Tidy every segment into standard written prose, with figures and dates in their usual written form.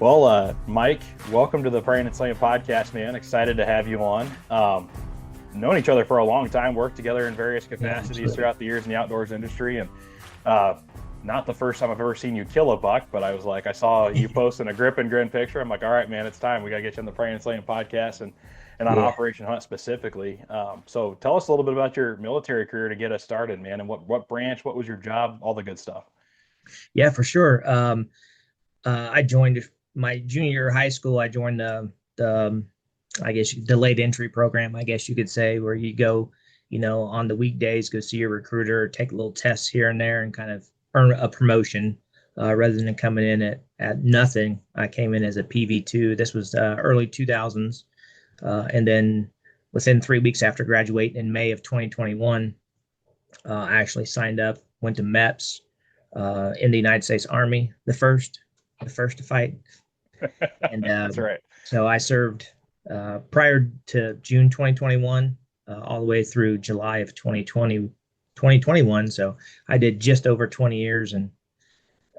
Well, Mike, welcome to the Prayin Slayin Podcast, man. Excited to have you on. Known each other for a long time, worked together in various capacities throughout the years in the outdoors industry, and not the first time I've ever seen you kill a buck, but I saw you posting a grip and grin picture. I'm like, all right, man, it's time. We got to get you on the Prayin Slayin Podcast and on Operation Hunt specifically. So tell us a little bit about your military career to get us started, man, and what branch, what was your job, all the good stuff. Yeah, for sure. I joined my junior year of high school. I joined the I guess delayed entry program, I guess you could say, where you go, on the weekdays, go see your recruiter, take little tests here and there, and kind of earn a promotion rather than coming in at nothing. I came in as a PV2. This was early 2000s, and then within 3 weeks after graduating in May of 2021, I actually signed up, went to MEPS in the United States Army, the first to fight. And That's right. So I served prior to June 2021 all the way through July of 2021. So I did just over 20 years and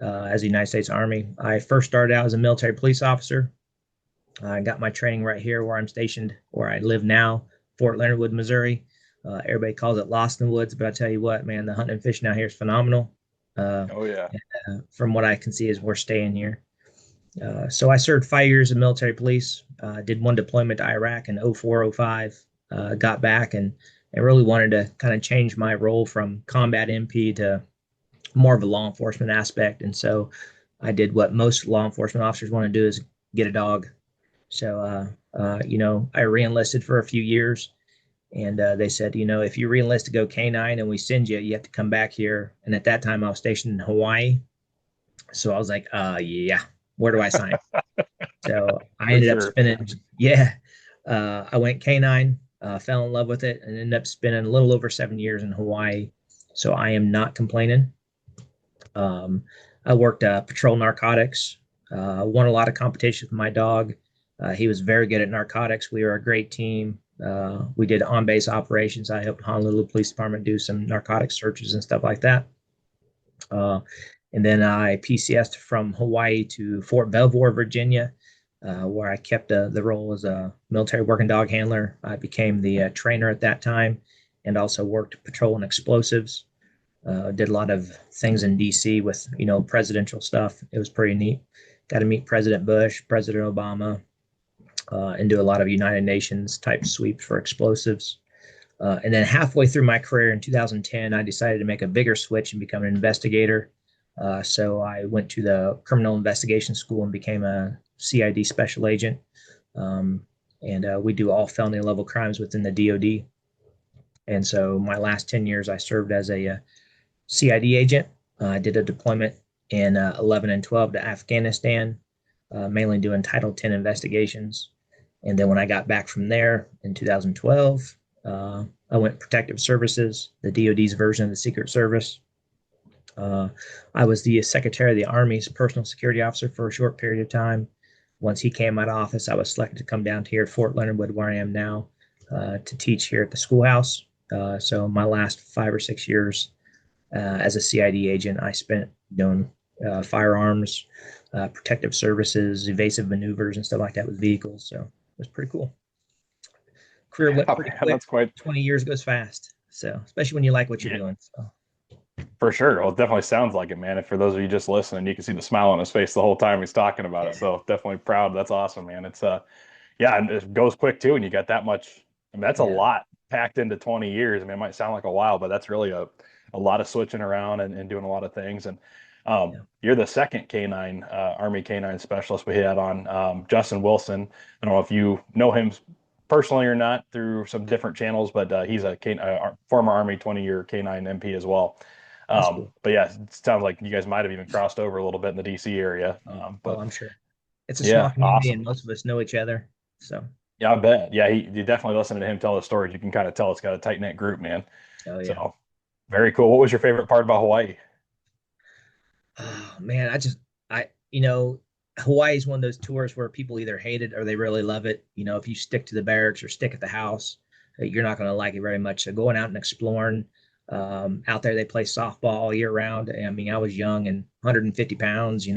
as a United States Army. I first started out as a military police officer. I got my training right here where I'm stationed, where I live now, Fort Leonard Wood, Missouri. Everybody calls it Lost in the Woods, but I tell you what, man, the hunting and fishing out here is phenomenal. Oh yeah. From what I can see, is we're staying here. So I served 5 years in military police. Did one deployment to Iraq in 04, 05. Got back and really wanted to kind of change my role from combat MP to more of a law enforcement aspect. And so I did what most law enforcement officers want to do, is get a dog. So I re-enlisted for a few years. And they said, if you re-enlist to go K9 and we send you, you have to come back here. And at that time, I was stationed in Hawaii. So I was like, yeah, where do I sign? So I ended up spending, I went K9, fell in love with it, and ended up spending a little over 7 years in Hawaii. So I am not complaining. I worked patrol narcotics, won a lot of competitions with my dog. He was very good at narcotics. We were a great team. We did on-base operations. I helped Honolulu Police Department do some narcotic searches and stuff like that. And then I PCSed from Hawaii to Fort Belvoir, Virginia, where I kept the role as a military working dog handler. I became the trainer at that time and also worked patrol and explosives. Did a lot of things in D.C. with, presidential stuff. It was pretty neat. Got to meet President Bush, President Obama, and do a lot of United Nations type sweeps for explosives. And then halfway through my career in 2010, I decided to make a bigger switch and become an investigator. So I went to the criminal investigation school and became a CID special agent. And we do all felony level crimes within the DOD. And so my last 10 years, I served as a CID agent. I did a deployment in 11 and 12 to Afghanistan, mainly doing Title 10 investigations. And then when I got back from there in 2012, I went protective services, the DOD's version of the Secret Service. I was the Secretary of the Army's personal security officer for a short period of time. Once he came out of office, I was selected to come down to here at Fort Leonard Wood, where I am now, to teach here at the schoolhouse. So my last 5 or 6 years as a CID agent, I spent doing firearms, protective services, evasive maneuvers, and stuff like that with vehicles. So it was pretty cool. Career went pretty quick. That's quite 20 years goes fast. So especially when you like what you're doing. So. For sure. Well, it definitely sounds like it, man. And for those of you just listening, you can see the smile on his face the whole time he's talking about it. So definitely proud. That's awesome, man. It's and it goes quick too. And you got that much. I mean, that's a lot packed into 20 years. I mean, it might sound like a while, but that's really a lot of switching around and doing a lot of things. And you're the second K9 Army K9 specialist we had on, Justin Wilson. I don't know if you know him personally or not through some different channels, but he's a former Army 20-year K9 MP as well. Cool. But yeah, it sounds like you guys might have even crossed over a little bit in the DC area. But I'm sure it's a small community, and most of us know each other. So yeah, I bet. Yeah, you definitely listening to him tell the stories. You can kind of tell it's got a tight knit group, man. Oh yeah. So very cool. What was your favorite part about Hawaii? Oh man, Hawaii is one of those tours where people either hate it or they really love it. If you stick to the barracks or stick at the house, you're not going to like it very much. So going out and exploring. Out there, they play softball all year round. I mean, I was young and 150 pounds,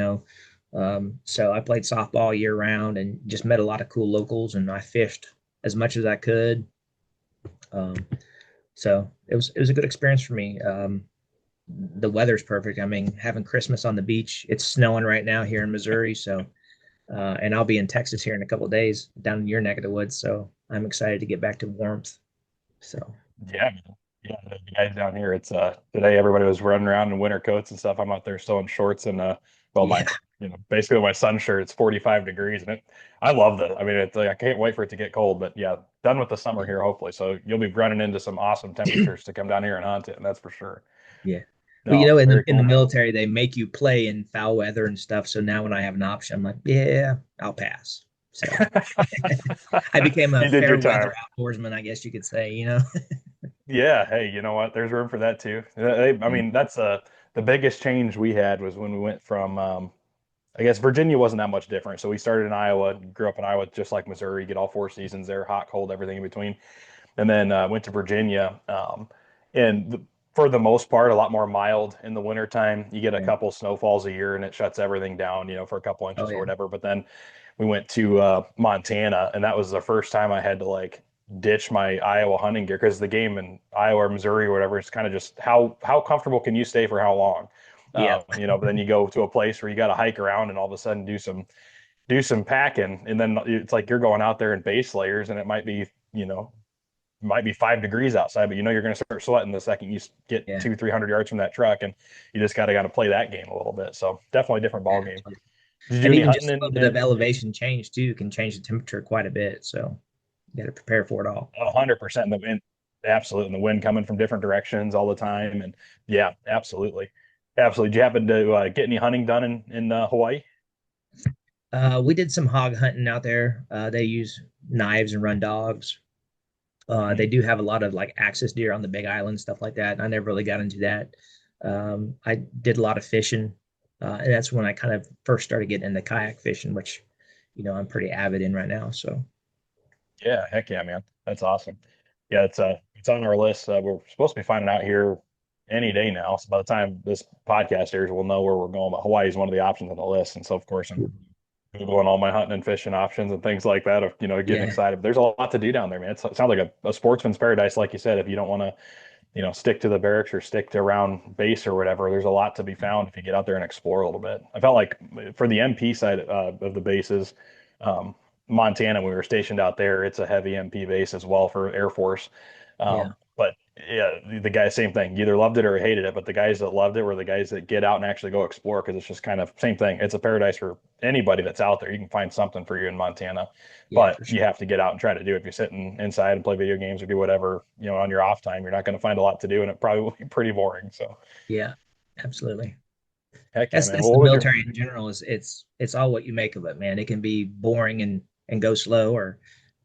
So I played softball year round and just met a lot of cool locals, and I fished as much as I could. Um, so it was a good experience for me. The weather's perfect. I mean, having Christmas on the beach. It's snowing right now here in Missouri, so and I'll be in Texas here in a couple of days, down in your neck of the woods. So I'm excited to get back to warmth. So Yeah, man. Yeah, the guys down here, it's today everybody was running around in winter coats and stuff. I'm out there still in shorts and well yeah, my basically my sun shirt, it's 45 degrees and I love that. I mean it's like I can't wait for it to get cold, but yeah, done with the summer here hopefully. So you'll be running into some awesome temperatures to come down here and hunt it, and that's for sure. yeah. Well, No, in the very cool, man. military, they make you play in foul weather and stuff. So now when I have an option, I'm like, yeah, I'll pass. So I became a You did your fair weather time. outdoorsman, I guess you could say. Yeah, hey, you know what? There's room for that too. I Yeah. mean, that's the biggest change we had was when we went from I guess Virginia wasn't that much different. So we started in Iowa, grew up in Iowa, just like Missouri, get all four seasons there, hot, cold, everything in between. And then went to Virginia. And the, for the most part, a lot more mild in the wintertime. You get a Yeah. couple snowfalls a year and it shuts everything down, for a couple Oh inches or yeah. whatever. But then we went to Montana, and that was the first time I had to like ditch my Iowa hunting gear because the game in Iowa or Missouri or whatever is kind of just how comfortable can you stay for how long? Yeah. But then you go to a place where you got to hike around and all of a sudden do some packing, and then it's like you're going out there in base layers, and it might be 5 degrees outside, but you're going to start sweating the second you get Yeah. 200-300 yards from that truck, and you just got to play that game a little bit. So definitely a different ball Yeah. game. Did you do And any even hunting just a little in, bit of in elevation change too can change the temperature quite a bit. So you got to prepare for it all. 100% in the wind? Absolutely, and the wind coming from different directions all the time, and yeah, absolutely, absolutely. Did you happen to get any hunting done in Hawaii? We did some hog hunting out there. They use knives and run dogs. They Mhm. do have a lot of like axis deer on the Big Island, stuff like that. I never really got into that. I did a lot of fishing, and that's when I kind of first started getting into kayak fishing, which, I'm pretty avid in right now. So Yeah, heck yeah, man, that's awesome. Yeah, it's on our list. We're supposed to be finding out here any day now. So by the time this podcast airs, we'll know where we're going. But Hawaii is one of the options on the list, and so of course I'm Googling all my hunting and fishing options and things like that. Of getting yeah, excited. But there's a lot to do down there, man. It sounds like a sportsman's paradise, like you said. If you don't want to, stick to the barracks or stick to around base or whatever, there's a lot to be found if you get out there and explore a little bit. I felt like for the MP side of the bases, um, Montana, we were stationed out there. It's a heavy MP base as well for Air Force. yeah, But yeah, the guys, same thing. You either loved it or hated it. But the guys that loved it were the guys that get out and actually go explore because it's just kind of same thing. It's a paradise for anybody that's out there. You can find something for you in Montana, yeah, but for you sure. have to get out and try to do it. If you're sitting inside and play video games or do whatever, on your off time, you're not going to find a lot to do, and it probably will be pretty boring. So, Yeah, absolutely. heck yeah, That's man. that's Well, the what was your military in general. Is it's all what you make of it, man. It can be boring and go slow, or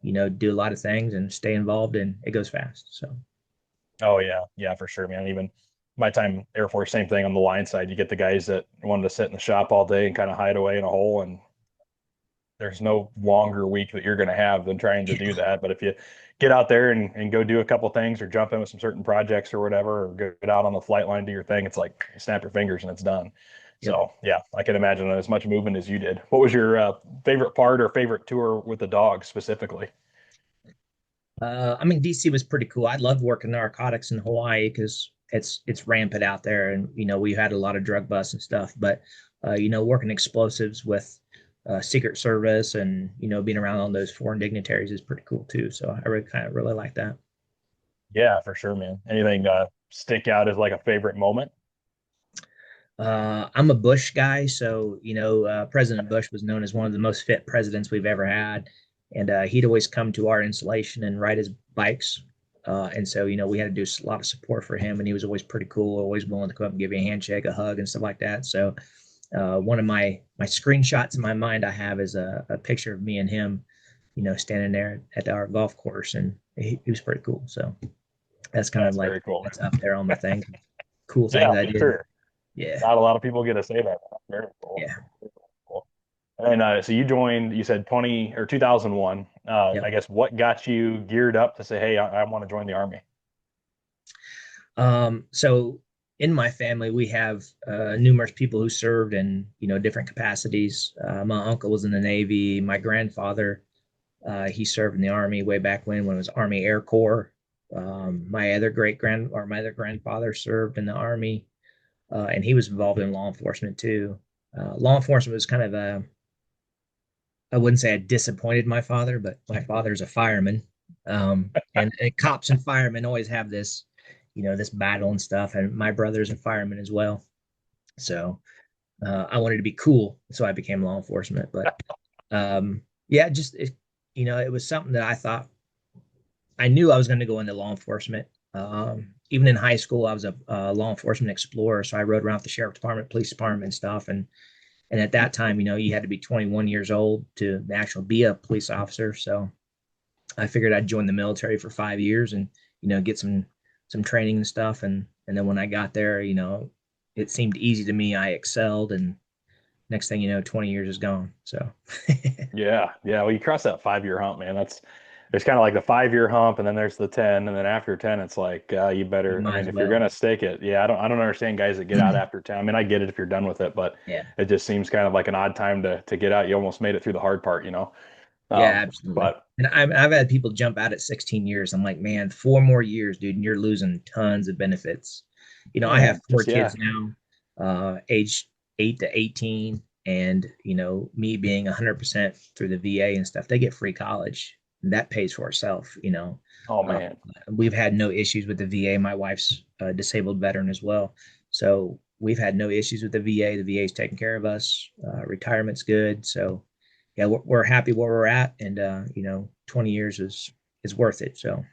do a lot of things and stay involved, and it goes fast. So Oh yeah, yeah, for sure, man. Even my time Air Force, same thing on the line side. You get the guys that wanted to sit in the shop all day and kind of hide away in a hole, and there's no longer week that you're going to have than trying to do that. But if you get out there and go do a couple things or jump in with some certain projects or whatever, or get out on the flight line, do your thing, it's like you snap your fingers and it's done. yep. So yeah, I can imagine as much movement as you did. What was your favorite part or favorite tour with the dog specifically? I mean, DC was pretty cool. I loved working narcotics in Hawaii because it's rampant out there, and we had a lot of drug busts and stuff. But working explosives with Secret Service and being around all those foreign dignitaries is pretty cool too. So I really kind of really like that. Yeah, for sure, man. Anything stick out as like a favorite moment? I'm a Bush guy, so President Bush was known as one of the most fit presidents we've ever had, and he'd always come to our installation and ride his bikes. And so we had to do a lot of support for him, and he was always pretty cool, always willing to come up and give you a handshake, a hug, and stuff like that. So one of my screenshots in my mind I have is a picture of me and him, standing there at our golf course, and he was pretty cool. So that's kind of That's like very cool, that's man. up there on my thing, cool things Yeah, I for did. sure. Yeah, Not a lot of people get to say that. Very cool. yeah, Very cool. And so you joined, you said 20 or 2001. yeah. I guess what got you geared up to say, hey, I want to join the Army? So in my family, we have numerous people who served in, different capacities. My uncle was in the Navy. My grandfather, he served in the Army way back when it was Army Air Corps. My other grandfather served in the Army, and he was involved in law enforcement too. Law enforcement was kind of I wouldn't say I disappointed my father, but my father's a fireman. And cops and firemen always have this, this battle and stuff. And my brother's a fireman as well. So I wanted to be cool. So I became law enforcement. But yeah, it was something that I thought I knew I was going to go into law enforcement. Even in high school, I was a law enforcement explorer. So I rode around with the sheriff department, police department, and stuff. And at that time, you had to be 21 years old to actually be a police officer. So I figured I'd join the military for 5 years and, get some training and stuff. And then when I got there, it seemed easy to me. I excelled, and next thing you know, 20 years is gone. So Yeah, yeah. Well, you cross that 5 year hump, man. There's kind of like the 5 year hump, and then there's the 10, and then after 10, it's like you you better. I might mean, as if you're well. gonna stake it, yeah. I don't understand guys that get out after 10. I mean, I get it if you're done with it, but Yeah. it just seems kind of like an odd time to get out. You almost made it through the hard part, Yeah, Um, absolutely. but And I've had people jump out at 16 years. I'm like, man, 4 more years, dude, and you're losing tons of benefits. I yeah, have four just yeah, kids now, aged 8 to 18. And, me being 100% through the VA and stuff, they get free college. And that pays for itself. oh Uh, man, we've had no issues with the VA. My wife's a disabled veteran as well. So we've had no issues with the VA. The VA's taking care of us. Retirement's good. So, yeah, we're happy where we're at, and 20 years is worth it. So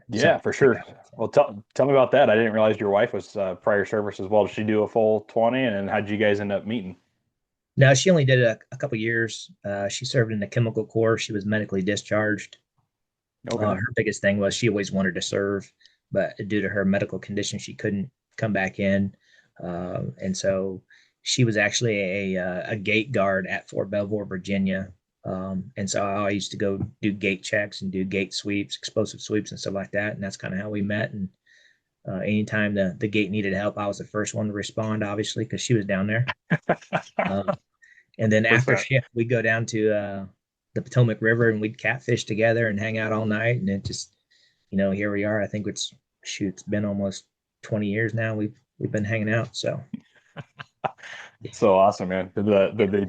yeah, something for to think sure. about. So. Well, tell me about that. I didn't realize your wife was prior service as well. Did she do a full 20? And how did you guys end up meeting? No, she only did a couple years. She served in the chemical corps. She was medically discharged. Okay. Her biggest thing was she always wanted to serve, but due to her medical condition, she couldn't come back in. And so she was actually a gate guard at Fort Belvoir, Virginia. And so I used to go do gate checks and do gate sweeps, explosive sweeps, and stuff like that. And that's kind of how we met. And anytime the gate needed help, I was the first one to respond, obviously, because she was down there. Um, and then after Percent. shift, we'd go down to the Potomac River and we'd catfish together and hang out all night. And it just, here we are. I think it's been almost 20 years now. We've been hanging out. So yeah, So awesome, man. Did the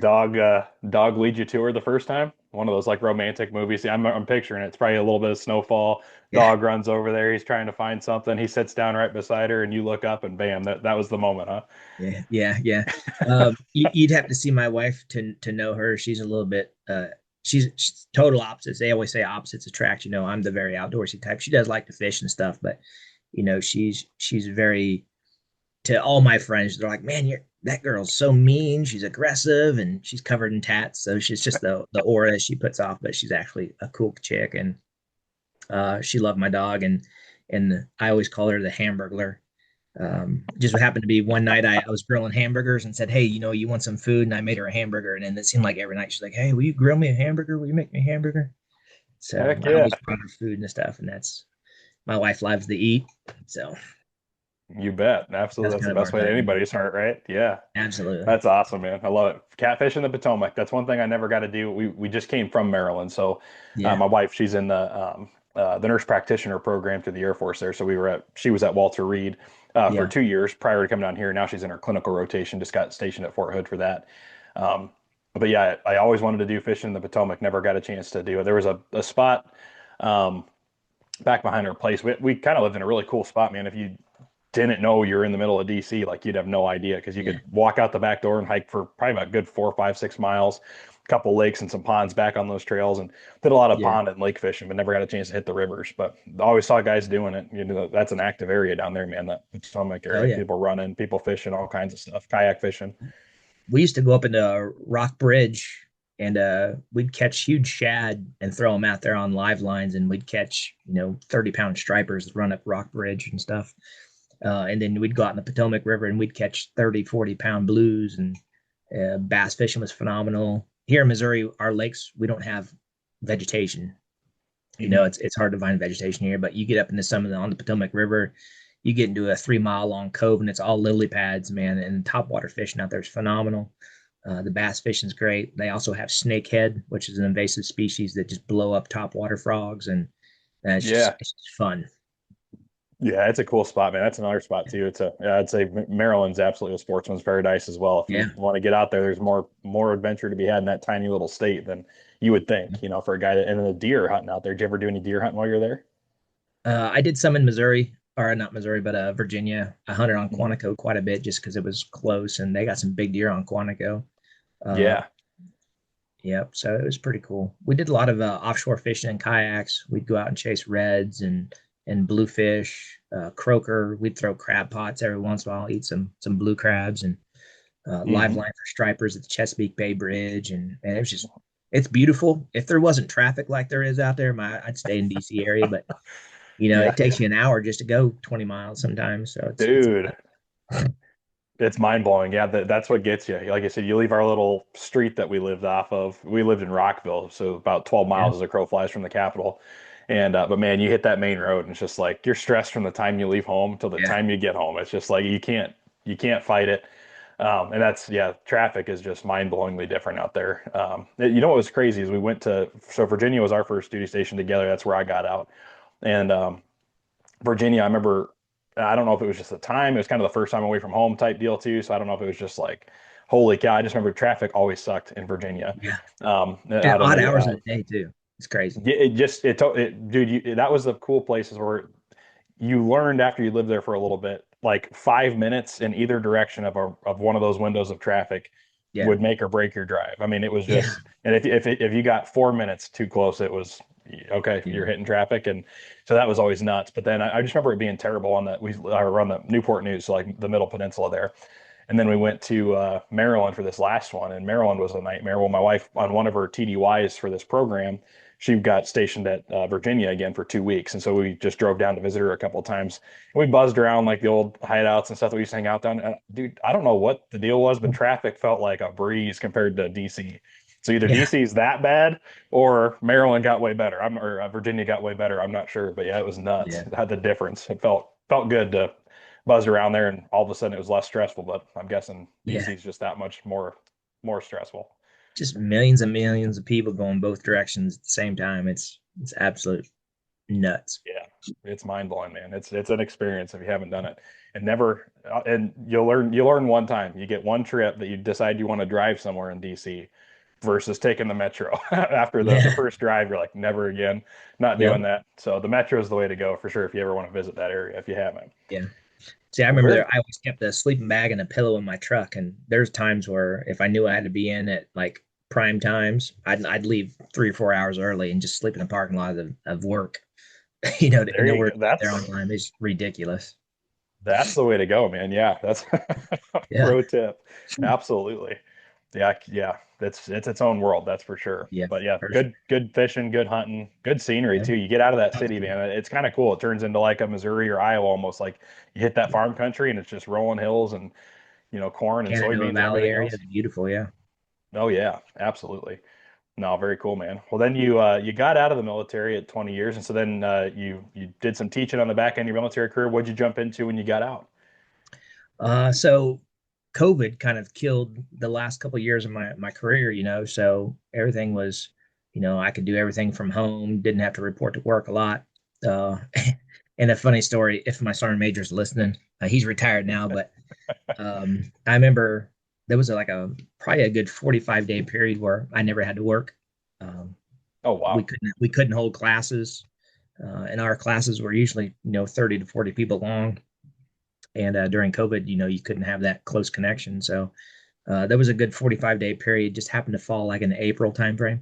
dog lead you to her the first time? One of those like romantic movies. I'm picturing it. It's probably a little bit of snowfall. yeah, Dog runs over there. He's trying to find something. He sits down right beside her, and you look up, and bam, that was the moment, huh? yeah. You'd have to see my wife to know her. She's a little bit, she's total opposites. They always say opposites attract. I'm the very outdoorsy type. She does like to fish and stuff, but she's very, to all my friends, they're like, man, that girl's so mean. She's aggressive and she's covered in tats. So she's just the aura she puts off, but she's actually a cool chick. And she loved my dog. And I always call her the Hamburglar. Just what happened to be one night I was grilling hamburgers and said, hey, you want some food? And I made her a hamburger. And then it seemed like every night she's like, hey, will you grill me a hamburger? Will you make me a hamburger? So Heck I yeah. always brought her food and stuff. And that's, my wife loves to eat. So You bet. Absolutely. that's That's kind the of our best way to thing. anybody's heart, right? Yeah. Absolutely. That's awesome, man. I love it. Catfish in the Potomac. That's one thing I never got to do. We just came from Maryland, so Yeah. my wife, she's in the nurse practitioner program through the Air Force there. So she was at Walter Reed for Yeah. 2 years prior to coming down here. Now she's in her clinical rotation. Just got stationed at Fort Hood for that. Um, but yeah, I always wanted to do fishing in the Potomac. Never got a chance to do it. There was a spot um, back behind our place. We kind of lived in a really cool spot, man. If you didn't know you're in the middle of DC, like you'd have no idea because you Yeah. could walk out the back door and hike for probably about a good 4, 5, 6 miles, a couple lakes and some ponds back on those trails, and did a lot of Yeah. pond and lake fishing, but never got a chance to hit the rivers. But I always saw guys doing it. That's an active area down there, man. That Potomac Oh area, yeah. people running, people fishing, all kinds of stuff, kayak fishing. We used to go up into Rock Bridge and we'd catch huge shad and throw them out there on live lines and we'd catch 30-pound stripers that run up Rock Bridge and stuff. And then we'd go out in the Potomac River and we'd catch 30, 40-pound blues, and bass fishing was phenomenal. Here in Missouri, our lakes, we don't have vegetation. Mhm. It's hard to find vegetation here, but you get up into some of on the Potomac River, you get into a 3 mile long cove and it's all lily pads, man. And topwater fishing out there is phenomenal. The bass fishing's great. They also have snakehead, which is an invasive species that just blow up topwater frogs, and Yeah. it's just fun. Yeah, it's a cool spot, man. That's another spot too. Yeah, I'd say Maryland's absolutely a sportsman's paradise as well. If you Yeah. want to get out there, there's more adventure to be had in that tiny little state than you would think, for a guy and then the deer hunting out there. Did you ever do any deer hunting while you're there? I did some in Missouri, or not Missouri, but Virginia. I hunted on Mhm. Quantico quite a bit just because it was close, and they got some big deer on Quantico. Uh, Yeah. Yep. So it was pretty cool. We did a lot of offshore fishing and kayaks. We'd go out and chase reds and bluefish, croaker. We'd throw crab pots every once in a while, eat some blue crabs, and live Hmm. line for stripers at the Chesapeake Bay Bridge. And it was just it's beautiful. If there wasn't traffic like there is out there, I'd stay in DC area, but Yeah. it takes you an hour just to go 20 miles sometimes. So it's Dude, it's mind blowing. Yeah, that's what gets you. Like I said, you leave our little street that we lived off of. We lived in Rockville, so about 12 yeah, miles as a crow flies from the capital. And but man, you hit that main road, and it's just like you're stressed from the time you leave home till the yeah, time you get home. It's just like you can't fight it. And that's yeah, traffic is just mind blowingly different out there. You know what was crazy is we went to so Virginia was our first duty station together. That's where I got out, and Virginia, I remember, I don't know if it was just the time, it was kind of the first time away from home type deal too. So I don't know if it was just like, holy cow, I just remember traffic always sucked in Virginia. yeah. And Out of odd the, hours of the day too. It's crazy. it just, dude, that was the cool places where you learned after you lived there for a little bit, like 5 minutes in either direction of one of those windows of traffic Yeah, would make or break your drive. I mean, it was yeah, just, and if you got 4 minutes too close, it was okay. yeah, You're hitting traffic, and so that was always nuts. But then I just remember it being terrible on we were on the Newport News, so like the Middle Peninsula there, and then we went to Maryland for this last one, and Maryland was a nightmare. Well, my wife on one of her TDYs for this program, she got stationed at Virginia again for 2 weeks, and so we just drove down to visit her a couple of times. And we buzzed around like the old hideouts and stuff that we used to hang out down. And, dude, I don't know what the deal was, but traffic felt like a breeze compared to DC. So either yeah, DC is that bad or Maryland got way better. Or Virginia got way better. I'm not sure, but yeah, it was nuts. yeah, It had the difference. It felt good to buzz around there, and all of a sudden it was less stressful. But I'm guessing yeah. DC is just that much more stressful. Just millions and millions of people going both directions at the same time. It's absolute nuts. Yeah, it's mind blowing, man. It's an experience if you haven't done it, and never and you'll learn one time. You get one trip that you decide you want to drive somewhere in DC versus taking the metro. After the Yeah, first drive, you're like, never again, not doing yep, that. So the metro is the way to go for sure if you ever want to visit that area if you haven't. yeah. See, I Well, remember very I always kept a sleeping bag and a pillow in my truck, and there's times where if I knew I had to be in at like prime times, I'd leave 3 or 4 hours early and just sleep in the parking lot of work, in there you order go. to get there on time. It's ridiculous. That's the way to go, man. Yeah, that's Yeah, pro tip. Absolutely. Yeah, yeah. It's its own world, that's for sure. yeah, But yeah, for sure. good fishing, good hunting, good scenery Yeah, too. You get out of that city, man. It's kind of cool. It turns into like a Missouri or Iowa almost. Like you hit that farm country and it's just rolling hills and corn and Shenandoah soybeans and Valley everything area is else. beautiful. Yeah. Oh yeah, absolutely. No, very cool, man. Well, then you got out of the military at 20 years, and so then you did some teaching on the back end of your military career. What'd you jump into when you got out? So COVID kind of killed the last couple of years of my career, so everything was, I could do everything from home, didn't have to report to work a lot. Uh, and a funny story, if my sergeant major's listening, he's retired now, but I remember there was probably a good 45-day period where I never had to work. Um, Oh we wow. couldn't hold classes, and our classes were usually 30 to 40 people long. And during COVID, you couldn't have that close connection. So there was a good 45-day period, just happened to fall like in the April timeframe.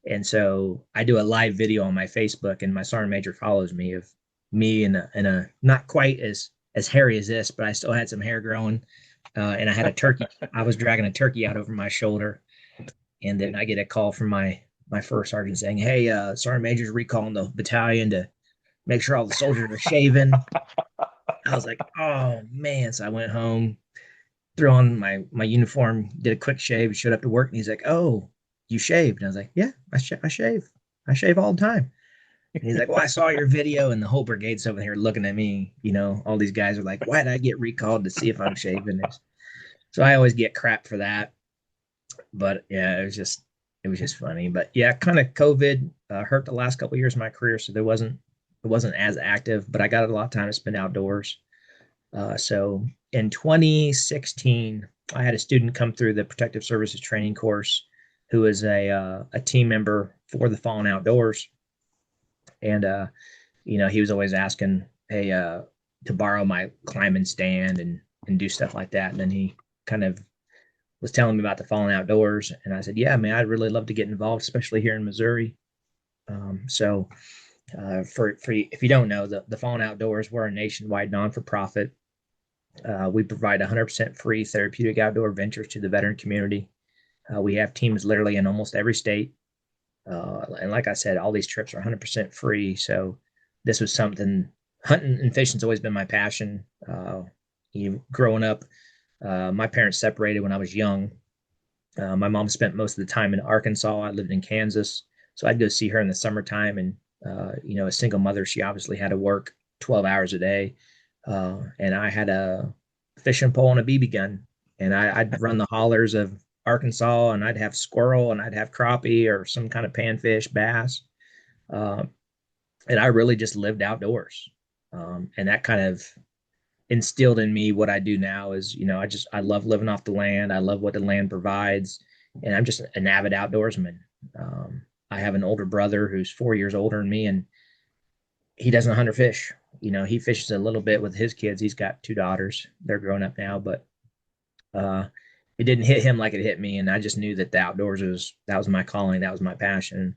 And so I do a live video on my Facebook, and my sergeant major follows me of me in a not quite as hairy as this, but I still had some hair growing. And I had a turkey. I was dragging a turkey out over my shoulder, and then I get a call from my first sergeant saying, "Hey, sergeant major's recalling the battalion to make sure all the soldiers are shaven." I was like, "Oh man!" So I went home, threw on my uniform, did a quick shave, showed up to work, and he's like, "Oh, you shaved?" And I was like, "Yeah, I shave. I shave all the time." And he's like, well, I saw your video, and the whole brigade's over here looking at me. All these guys are like, why did I get recalled to see if I'm shaving? So I always get crap for that. But yeah, it was just funny. But yeah, kind of COVID hurt the last couple of years of my career, so it wasn't as active. But I got a lot of time to spend outdoors. So in 2016, I had a student come through the Protective Services training course who was a team member for the Fallen Outdoors, and he was always asking, "Hey, to borrow my climbing stand and do stuff like that." And then he kind of was telling me about the Fallen Outdoors, and I said, "Yeah, man, I'd really love to get involved, especially here in Missouri." So, for if you don't know, the Fallen Outdoors, we're a nationwide non for profit. We provide 100% free therapeutic outdoor ventures to the veteran community. We have teams literally in almost every state. And like I said, all these trips are 100% free. So this was something, hunting and fishing's always been my passion. Growing up, my parents separated when I was young. My mom spent most of the time in Arkansas. I lived in Kansas. So I'd go see her in the summertime. And, a single mother, she obviously had to work 12 hours a day. And I had a fishing pole and a BB gun. And I'd run the hollers of Arkansas, and I'd have squirrel, and I'd have crappie or some kind of panfish, bass. Uh, and I really just lived outdoors. And that kind of instilled in me what I do now is, I love living off the land. I love what the land provides. And I'm just an avid outdoorsman. I have an older brother who's 4 years older than me, and he doesn't hunt or fish. He fishes a little bit with his kids. He's got two daughters. They're grown up now, but uh, it didn't hit him like it hit me. And I just knew that the outdoors that was my calling. That was my passion.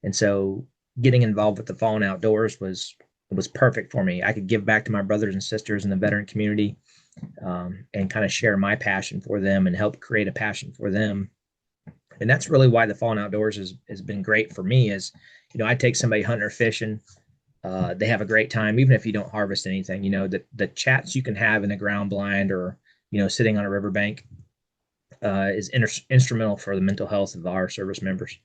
And so getting involved with the Fallen Outdoors was perfect for me. I could give back to my brothers and sisters in the veteran community, and kind of share my passion for them and help create a passion for them. And that's really why the Fallen Outdoors has been great for me is, I take somebody hunting or fishing. They have a great time, even if you don't harvest anything. The chats you can have in a ground blind or sitting on a riverbank is instrumental for the mental health of our service members.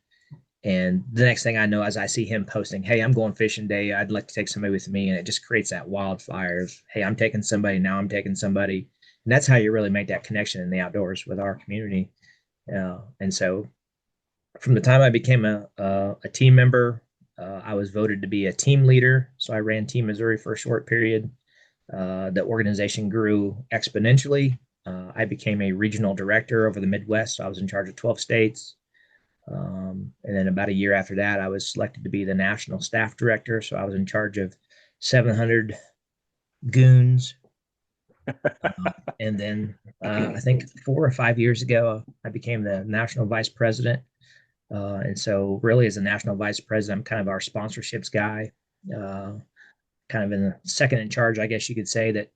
And the next thing I know, as I see him posting, "Hey, I'm going fishing day. I'd like to take somebody with me," and it just creates that wildfire of, "Hey, I'm taking somebody now. I'm taking somebody," and that's how you really make that connection in the outdoors with our community. And so, from the time I became a team member, I was voted to be a team leader. So I ran Team Missouri for a short period. The organization grew exponentially. I became a regional director over the Midwest. So I was in charge of 12 states. And then about a year after that, I was selected to be the national staff director. So I was in charge of 700 goons. And then I think 4 or 5 years ago, I became the national vice president. And so really as a national vice president, I'm kind of our sponsorships guy, kind of in the second in charge, I guess you could say that,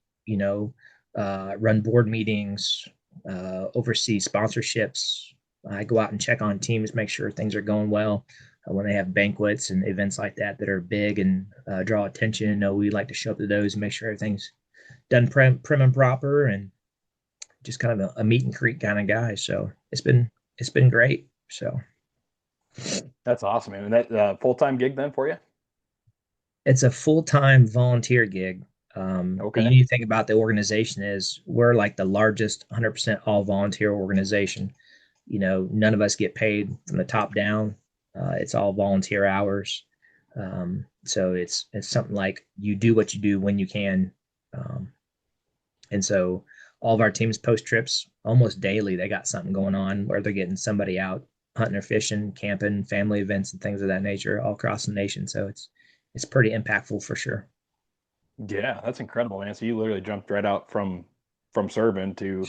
run board meetings, oversee sponsorships. I go out and check on teams, make sure things are going well. When they have banquets and events like that are big and draw attention, we like to show up to those and make sure everything's done prim and proper, and just kind of a meet and greet kind of guy. So it's been great. So That's awesome, man. And that full-time gig then for you? it's a full-time volunteer gig. The Okay. unique thing about the organization is we're like the largest 100% all volunteer organization. None of us get paid from the top down. It's all volunteer hours. So it's something like you do what you do when you can. Um, and so all of our teams post trips almost daily. They got something going on where they're getting somebody out hunting or fishing, camping, family events, and things of that nature all across the nation. So it's pretty impactful for sure. Yeah, that's incredible, man. So you literally jumped right out from serving to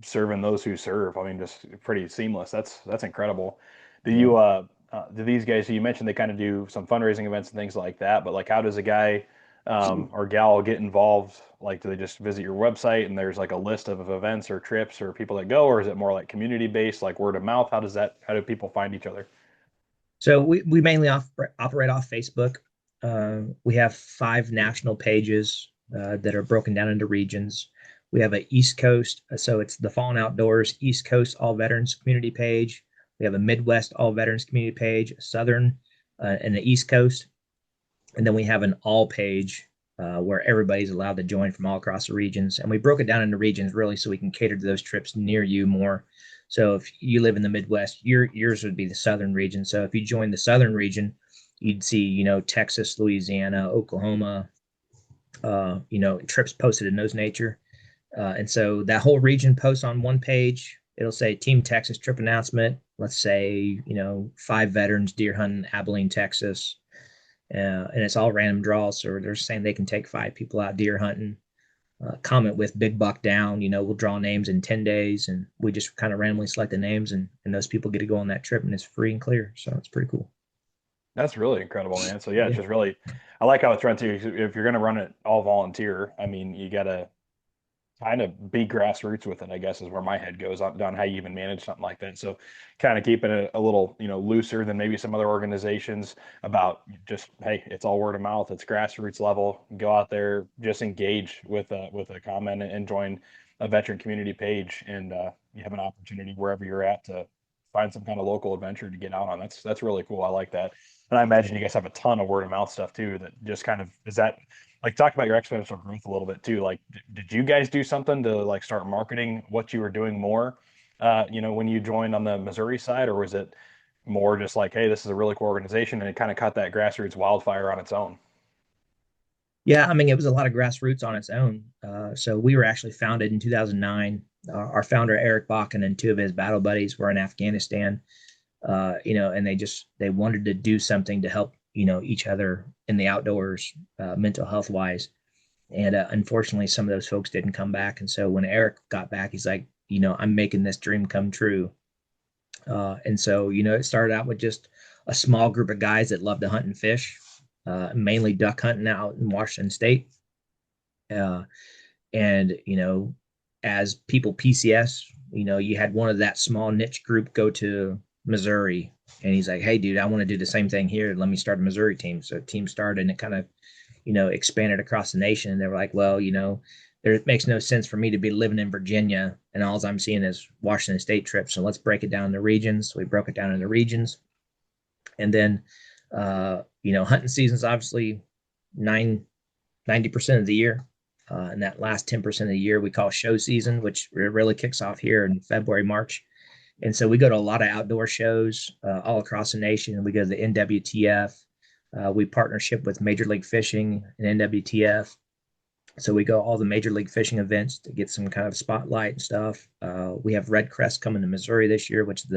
serving those who serve. I mean, just pretty seamless. That's incredible. Do Yeah. you do these guys? So you mentioned they kind of do some fundraising events and things like that, but like, how does a guy or gal get involved? Like, do they just visit your website and there's like a list of events or trips or people that go, or is it more like community based, like word of mouth? How do people find each other? So we mainly operate off Facebook. We have 5 national pages that are broken down into regions. We have a East Coast, so it's the Fallen Outdoors East Coast All Veterans Community page. We have a Midwest All Veterans Community page, a Southern, and the East Coast. And then we have an all page where everybody's allowed to join from all across the regions. And we broke it down into regions really so we can cater to those trips near you more. So if you live in the Midwest, yours would be the southern region. So if you join the southern region, you'd see, Texas, Louisiana, Oklahoma, trips posted in those nature. And so that whole region posts on one page. It'll say Team Texas trip announcement. Let's say, 5 veterans deer hunting Abilene, Texas. And it's all random draws. So they're saying they can take 5 people out deer hunting. Comment with big buck down. We'll draw names in 10 days, and we just kind of randomly select the names, and those people get to go on that trip, and it's free and clear. So it's pretty cool. That's really incredible, man. So yeah, it's just really, I like how it's run too. If you're going to run it all volunteer, I mean, you got to kind of be grassroots with it, I guess, is where my head goes on how you even manage something like that. So kind of keeping it a little, looser than maybe some other organizations about just, hey, it's all word of mouth. It's grassroots level. Go out there, just engage with a comment and join a veteran community page. And you have an opportunity wherever you're at to find some kind of local adventure to get out on. That's really cool. I like that. And I imagine you guys have a ton of word of mouth stuff too, that just kind of, is that, like, talk about your exponential growth a little bit too. Like, did you guys do something to like start marketing what you were doing more, when you joined on the Missouri side, or was it more just like, hey, this is a really cool organization, and it kind of caught that grassroots wildfire on its own? Yeah, I mean, it was a lot of grassroots on its own. So we were actually founded in 2009. Our founder, Eric Bakken, and 2 of his battle buddies were in Afghanistan, and they wanted to do something to help, each other in the outdoors, mental health wise. And unfortunately, some of those folks didn't come back. And so when Eric got back, he's like, I'm making this dream come true. And so, it started out with just a small group of guys that love to hunt and fish, mainly duck hunting out in Washington State. And, as people PCS, you had one of that small niche group go to Missouri, and he's like, hey, dude, I want to do the same thing here. Let me start a Missouri team. So team started, and it kind of, expanded across the nation. And they were like, well, it makes no sense for me to be living in Virginia and all I'm seeing is Washington State trips. So let's break it down into regions. So we broke it down into regions. And then, hunting season's obviously 90% of the year. And that last 10% of the year we call show season, which really kicks off here in February, March. And so we go to a lot of outdoor shows all across the nation. We go to the NWTF. We partnership with Major League Fishing and NWTF. So we go all the Major League Fishing events to get some kind of spotlight and stuff. We have Red Crest coming to Missouri this year, which is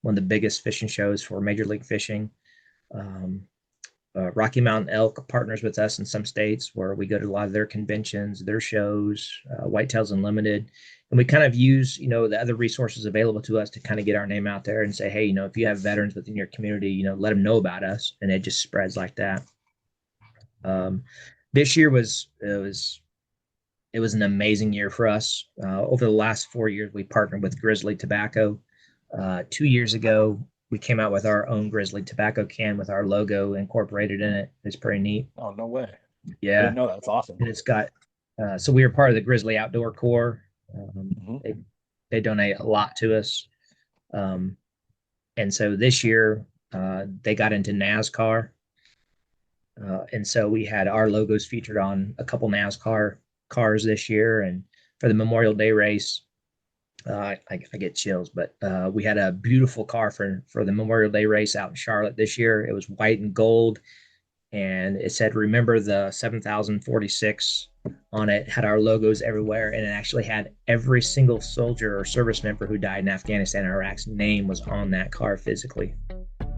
one of the biggest fishing shows for Major League Fishing. Rocky Mountain Elk partners with us in some states where we go to a lot of their conventions, their shows, Whitetails Unlimited. And we kind of use, the other resources available to us to kind of get our name out there and say, hey, if you have veterans within your community, let them know about us. And it just spreads like that. This year was an amazing year for us. Over the last 4 years, we partnered with Grizzly Tobacco. 2 years ago, we came out with our own Grizzly tobacco can with our logo incorporated in it. It's pretty neat. Oh, no way. Yeah. I didn't know. That's awesome. And it's got, so we were part of the Grizzly Outdoor Corps. They donate a lot to us. And so this year, they got into NASCAR. And so we had our logos featured on a couple NASCAR cars this year. And for the Memorial Day race, I get chills, but we had a beautiful car for the Memorial Day race out in Charlotte this year. It was white and gold, and it said, remember the 7046 on it, had our logos everywhere, and it actually had every single soldier or service member who died in Afghanistan or Iraq's name was on that car physically.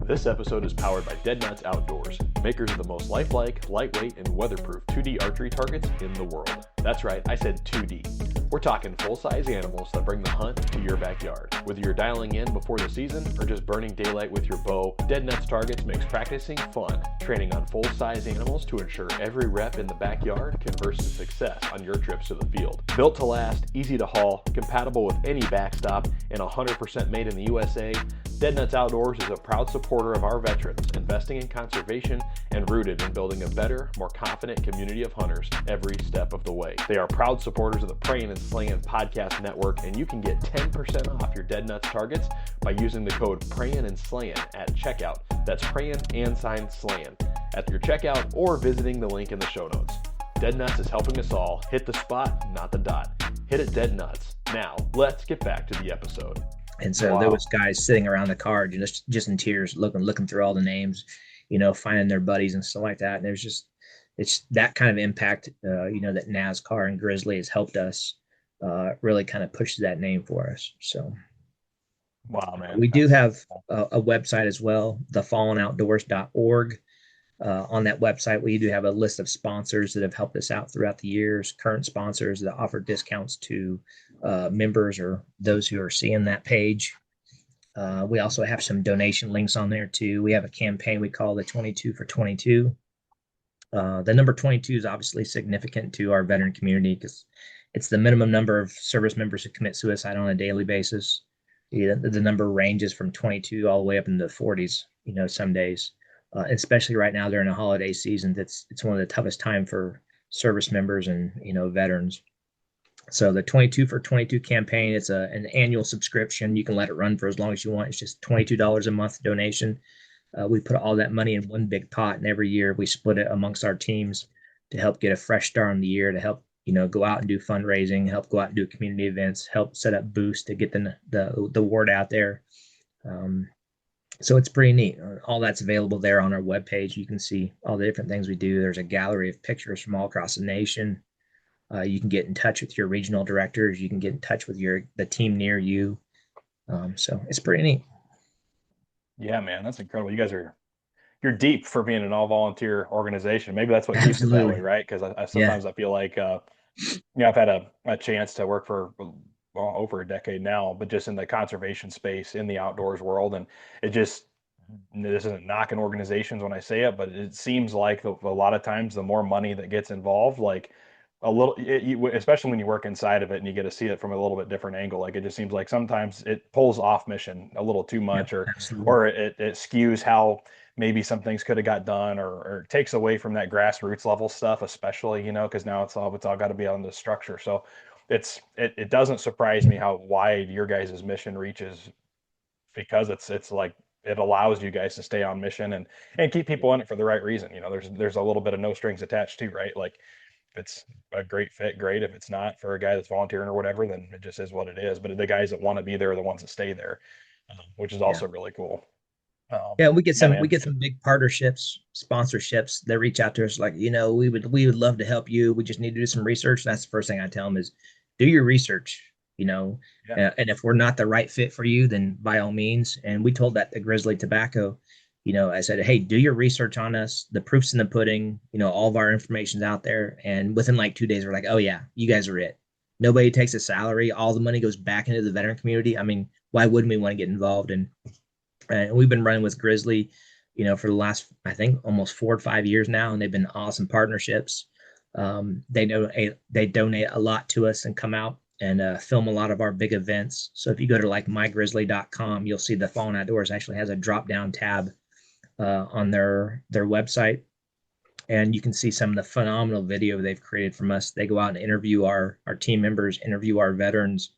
This episode is powered by Deadnuts Outdoors, makers of the most lifelike, lightweight, and weatherproof 2D archery targets in the world. That's right, I said 2D. We're talking full-size animals that bring the hunt to your backyard. Whether you're dialing in before the season or just burning daylight with your bow, Deadnuts Targets makes practicing fun, training on full-size animals to ensure every rep in the backyard converts to success on your trips to the field. Built to last, easy to haul, compatible with any backstop, and 100% made in the USA, Deadnuts Outdoors is a proud supporter of our veterans, investing in conservation and rooted in building a better, more confident community of hunters every step of the way. They are proud supporters of the Prayin Slayin Podcast Network, and you can get 10% off your Deadnuts targets by using the code Prayin Slayin at checkout. That's Prayin and Slayin. at your checkout or visiting the link in the show notes. Deadnuts is helping us all hit the spot, not the dot. Hit it dead nuts. Now, let's get back to the episode. And so there was guys sitting around the car just in tears, looking through all the names, finding their buddies and stuff like that. And it's that kind of impact, that NASCAR and Grizzly has helped us really kind of push that name for us. So, wow, man. We do have a website as well, thefallenoutdoors.org. On that website, we do have a list of sponsors that have helped us out throughout the years, current sponsors that offer discounts to members or those who are seeing that page. We also have some donation links on there too. We have a campaign we call the 22 for 22. The number 22 is obviously significant to our veteran community because it's the minimum number of service members who commit suicide on a daily basis. The number ranges from 22 all the way up into the 40s, some days. Especially right now during the holiday season, it's one of the toughest time for service members and veterans. So the 22 for 22 campaign, it's an annual subscription. You can let it run for as long as you want. It's just $22 a month donation. We put all that money in one big pot, and every year we split it amongst our teams to help get a fresh start on the year, to help go out and do fundraising, help go out and do community events, help set up booths to get the word out there. So it's pretty neat. All that's available there on our webpage. You can see all the different things we do. There's a gallery of pictures from all across the nation. You can get in touch with your regional directors. You can get in touch with the team near you. So it's pretty neat. Yeah, man, that's incredible. You guys you're deep for being an all volunteer organization. Maybe that's what keeps it that way, right? Because I sometimes I feel like I've had a chance to work for over a decade now, but just in the conservation space, in the outdoors world. And this isn't knocking organizations when I say it, but it seems like a lot of times the more money that gets involved, like especially when you work inside of it and you get to see it from a little bit different angle, like it just seems like sometimes it pulls off mission a little too much, or it skews how maybe some things could have got done, or takes away from that grassroots level stuff, especially, because now it's all got to be on the structure. So it doesn't surprise me how wide your guys' mission reaches, because it's like it allows you guys to stay on mission and keep people in it for the right reason. There's a little bit of no strings attached too, right? Like if it's a great fit, great. If it's not for a guy that's volunteering or whatever, then it just is what it is. But the guys that want to be there are the ones that stay there, which is also really cool. We get some big partnerships, sponsorships that reach out to us like, we would love to help you. We just need to do some research. That's the first thing I tell them is do your research, and if we're not the right fit for you, then by all means. And we told that to Grizzly Tobacco, I said, hey, do your research on us. The proof's in the pudding, all of our information's out there. And within like 2 days, we're like, oh yeah, you guys are it. Nobody takes a salary. All the money goes back into the veteran community. I mean, why wouldn't we want to get involved? And we've been running with Grizzly, for the last, I think, almost 4 or 5 years now, and they've been awesome partnerships. They donate a lot to us and come out and film a lot of our big events. So if you go to like mygrizzly.com, you'll see the Fallen Outdoors actually has a drop down tab on their website, and you can see some of the phenomenal video they've created from us. They go out and interview our team members, interview our veterans,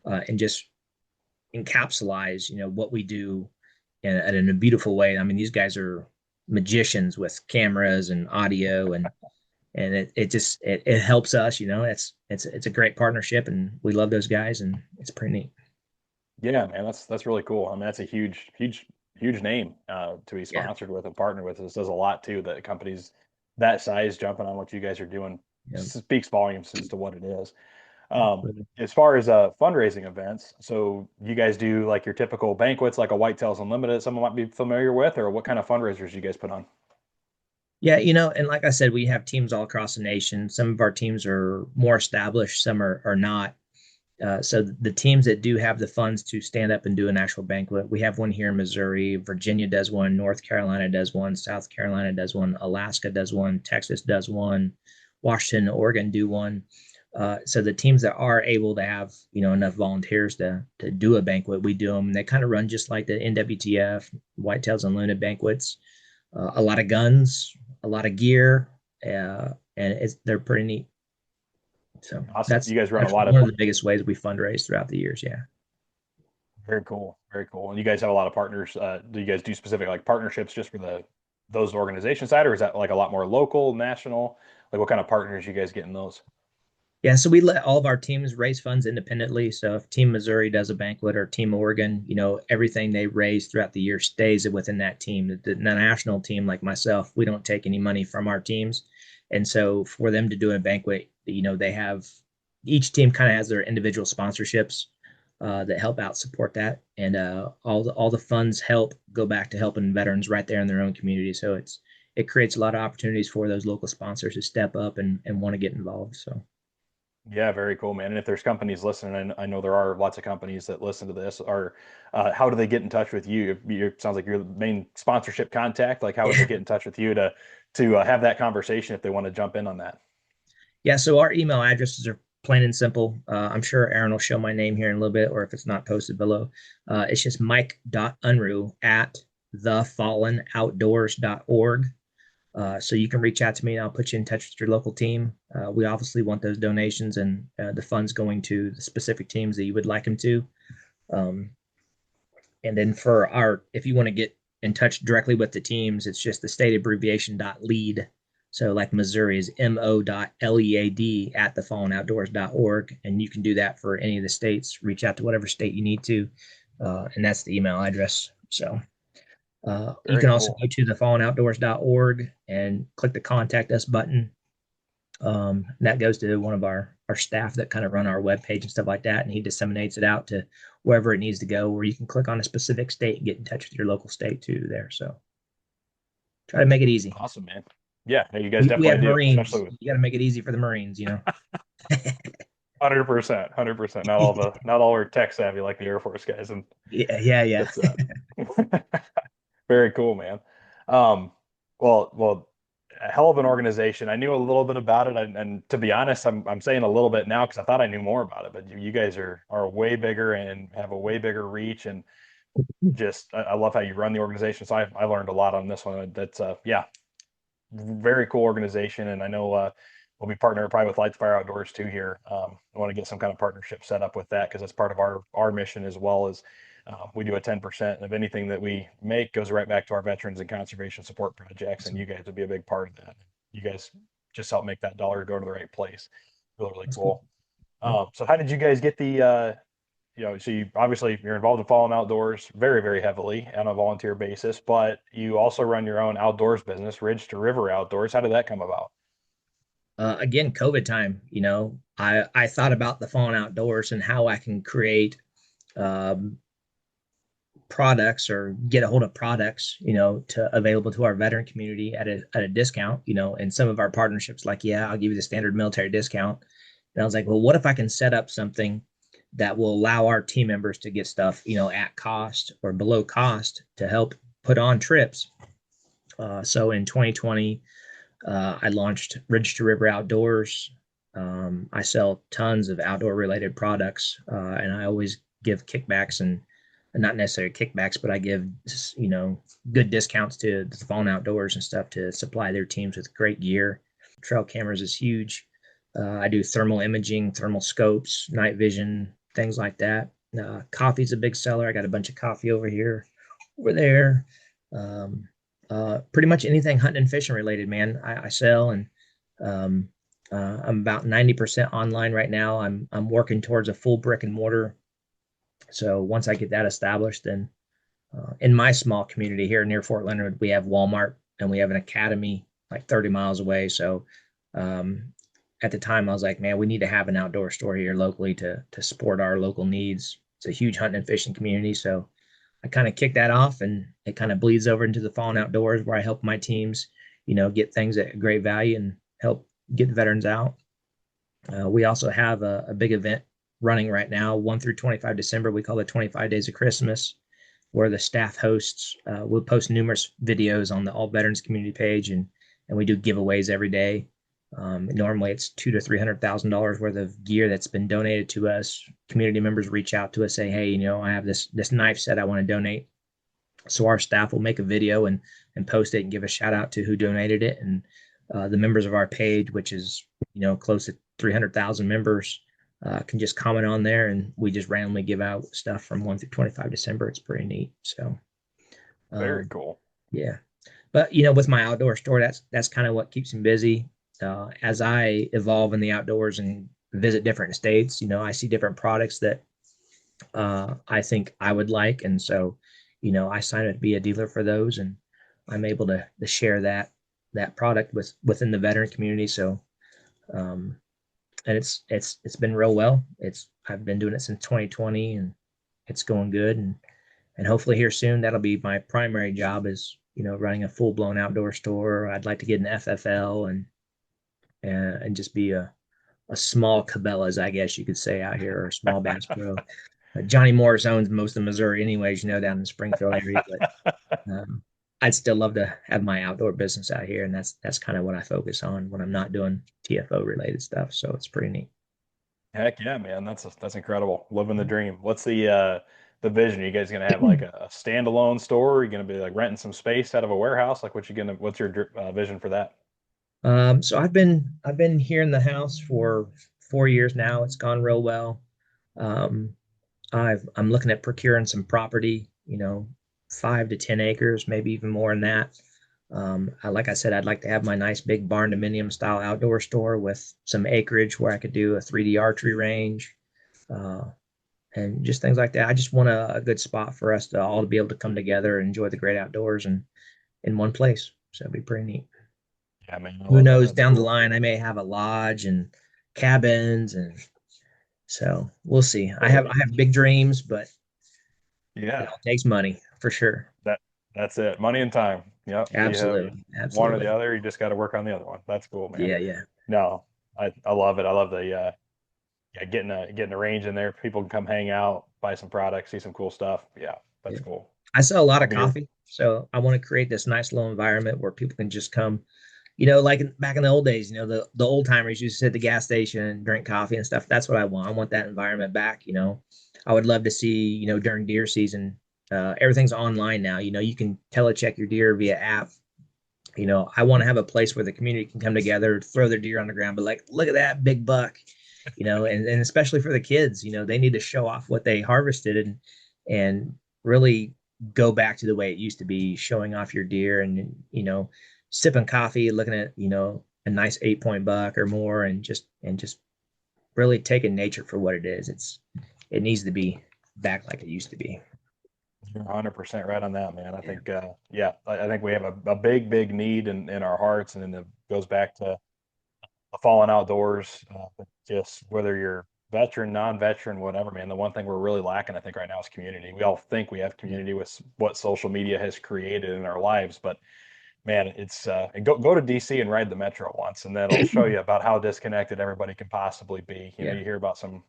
and just encapsulize what we do in a beautiful way. I mean, these guys are magicians with cameras and audio, and it helps us. It's a great partnership, and we love those guys, and it's pretty neat. Yeah, man, that's really cool. I mean, that's a huge name to be sponsored with and partnered with. This does a lot too. That companies that size jumping on what you guys are doing speaks volumes as to what it is. As far as fundraising events, so you guys do like your typical banquets, like a Whitetails Unlimited, someone might be familiar with, or what kind of fundraisers do you guys put on? Yeah, and like I said, we have teams all across the nation. Some of our teams are more established, some are not. So the teams that do have the funds to stand up and do an actual banquet, we have one here in Missouri, Virginia does one, North Carolina does one, South Carolina does one, Alaska does one, Texas does one, Washington, Oregon do one. So the teams that are able to have, enough volunteers to do a banquet, we do them. They kind of run just like the NWTF, Whitetails Unlimited banquets. A lot of guns, a lot of gear, and they're pretty neat. So awesome. You guys run a lot of one of the biggest ways we fundraise throughout the years. Yeah. Very cool. Very cool. And you guys have a lot of partners. Do you guys do specific like partnerships just for the those organization side, or is that like a lot more local, national? Like what kind of partners you guys get in those? Yeah, so we let all of our teams raise funds independently. So if Team Missouri does a banquet or Team Oregon, everything they raise throughout the year stays within that team. The national team, like myself, we don't take any money from our teams. And so for them to do a banquet, they have each team kind of has their individual sponsorships that help out support that, and all the funds help go back to helping veterans right there in their own community. So it creates a lot of opportunities for those local sponsors to step up and want to get involved. So. Yeah, very cool, man. And if there's companies listening, and I know there are lots of companies that listen to this, or how do they get in touch with you? It sounds like you're the main sponsorship contact. Like, how would they get in touch with you to have that conversation if they want to jump in on that? Yeah, so our email addresses are plain and simple. I'm sure Aaron will show my name here in a little bit, or if it's not posted below. It's just mike.unruh at thefallenoutdoors.org. So you can reach out to me and I'll put you in touch with your local team. We obviously want those donations and the funds going to the specific teams that you would like them to. And then if you want to get in touch directly with the teams, it's just the state abbreviation .lead. So like Missouri is mo.lead at thefallenoutdoors.org. And you can do that for any of the states. Reach out to whatever state you need to. And that's the email address. So you can also go to thefallenoutdoors.org and click the contact us button. And that goes to one of our staff that kind of run our webpage and stuff like that. And he disseminates it out to wherever it needs to go, where you can click on a specific state and get in touch with your local state too there. So try to make it easy. Awesome, man. Yeah, you guys we have definitely do. Marines. You got to make it easy for the Marines, 100%. Not all are tech savvy like the Air Force guys. And yeah. Very cool, man. Well, a hell of an organization. I knew a little bit about it, and to be honest, I'm saying a little bit now because I thought I knew more about it. But you guys are way bigger and have a way bigger reach, and just I love how you run the organization. So I learned a lot on this one. That's very cool organization, and I know we'll be partnering probably with Light the Fire Outdoors too here. I want to get some kind of partnership set up with that because that's part of our mission as well as. We do a 10% of anything that we make goes right back to our veterans and conservation support projects, and you guys would be a big part of that. You guys just help make that dollar go to the right place. Really cool. So how did you guys get the, so you're involved in Fallen Outdoors very, very heavily on a volunteer basis, but you also run your own outdoors business, Ridge to River Outdoors. How did that come about? Again, COVID time, I thought about the Fallen Outdoors and how I can create, products or get a hold of products, to available to our veteran community at a discount, and some of our partnerships, like, I'll give you the standard military discount. And I was like, well, what if I can set up something that will allow our team members to get stuff, at cost or below cost to help put on trips. So in 2020, I launched Ridge to River Outdoors. I sell tons of outdoor related products, and I always give kickbacks and not necessarily kickbacks, but I give, good discounts to the Fallen Outdoors and stuff to supply their teams with great gear. Trail cameras is huge. I do thermal imaging, thermal scopes, night vision, things like that. Coffee's a big seller. I got a bunch of coffee over there. Pretty much anything hunting and fishing related, man. I sell, and I'm about 90% online right now. I'm working towards a full brick and mortar. So once I get that established, then in my small community here near Fort Leonard, we have Walmart and we have an academy like 30 miles away. So at the time I was like, man, we need to have an outdoor store here locally to support our local needs. It's a huge hunting and fishing community. So I kind of kicked that off, and it kind of bleeds over into the Fallen Outdoors, where I help my teams, get things at great value and help get the veterans out. We also have a big event running right now, 1 through 25 December. We call it 25 Days of Christmas, where the staff hosts. We'll post numerous videos on the All Veterans community page, and we do giveaways every day. Normally it's $200,000 to $300,000 worth of gear that's been donated to us. Community members reach out to us, say, hey, I have this knife set I want to donate. So our staff will make a video and post it and give a shout out to who donated it. And the members of our page, which is, close to 300,000 members, can just comment on there, and we just randomly give out stuff from 1 through 25 December. It's pretty neat. So very cool. Yeah. But with my outdoor store, that's kind of what keeps me busy. As I evolve in the outdoors and visit different states, I see different products that I think I would like, and so I sign up to be a dealer for those, and I'm able to share that product within the veteran community. So, um, and it's been real well. It's I've been doing it since 2020, and it's going good, and hopefully here soon that'll be my primary job is running a full blown outdoor store. I'd like to get an FFL and just be a small Cabela's, I guess you could say, out here, or a small Bass Pro. Johnny Morris owns most of Missouri, anyways, down in the Springfield area. But I'd still love to have my outdoor business out here, and that's kind of what I focus on when I'm not doing TFO related stuff. So it's pretty neat. Heck yeah, man. That's incredible. Living the dream. What's the vision? Are you guys gonna have like a standalone store? Are you gonna be like renting some space out of a warehouse? Like what's your vision for that? So I've been here in the house for 4 years now. It's gone real well. Um, I'm looking at procuring some property, 5 to 10 acres, maybe even more than that. Like I said, I'd like to have my nice big barn dominium style outdoor store with some acreage where I could do a 3D archery range, uh, and just things like that. I just want a good spot for us to all to be able to come together and enjoy the great outdoors and in one place. So it'd be pretty neat. Yeah, man. I Who love that. knows, That's down the cool. line, I may have a lodge and cabins, and so we'll see. I Well, have big dreams, but it yeah, all takes money for sure. that that's it. Money and time. Yep. You have Absolutely. one or the Absolutely. other. You just got to work on the other one. That's cool, man. Yeah, yeah. No, I love it. I love the yeah, getting a range in there. People can come hang out, buy some products, see some cool stuff. Yeah, Yeah. that's cool. I sell a lot I'll of be your coffee, so I want to create this nice little environment where people can just come, like back in the old days, the old timers used to sit at the gas station and drink coffee and stuff. That's what I want. I want that environment back. I would love to see, during deer season, everything's online now. You can telecheck your deer via app. I want to have a place where the community can come together, throw their deer on the ground, but like, look at that big buck, and especially for the kids, they need to show off what they harvested and really go back to the way it used to be, showing off your deer and, sipping coffee, looking at, a nice 8 point buck or more and just really taking nature for what it is. It needs to be back like it used to be. You're 100% right on that, man. I think, yeah, I think we have a big, big need in our hearts, and then it goes back to the fallen outdoors. Just whether you're veteran, non-veteran, whatever, man. The one thing we're really lacking, I think, right now is community. We all think we have Yeah. community with what social media has created in our lives, but man, it's and go to DC and ride the metro once, and that'll show you about how disconnected everybody can possibly be. Yeah. You hear about some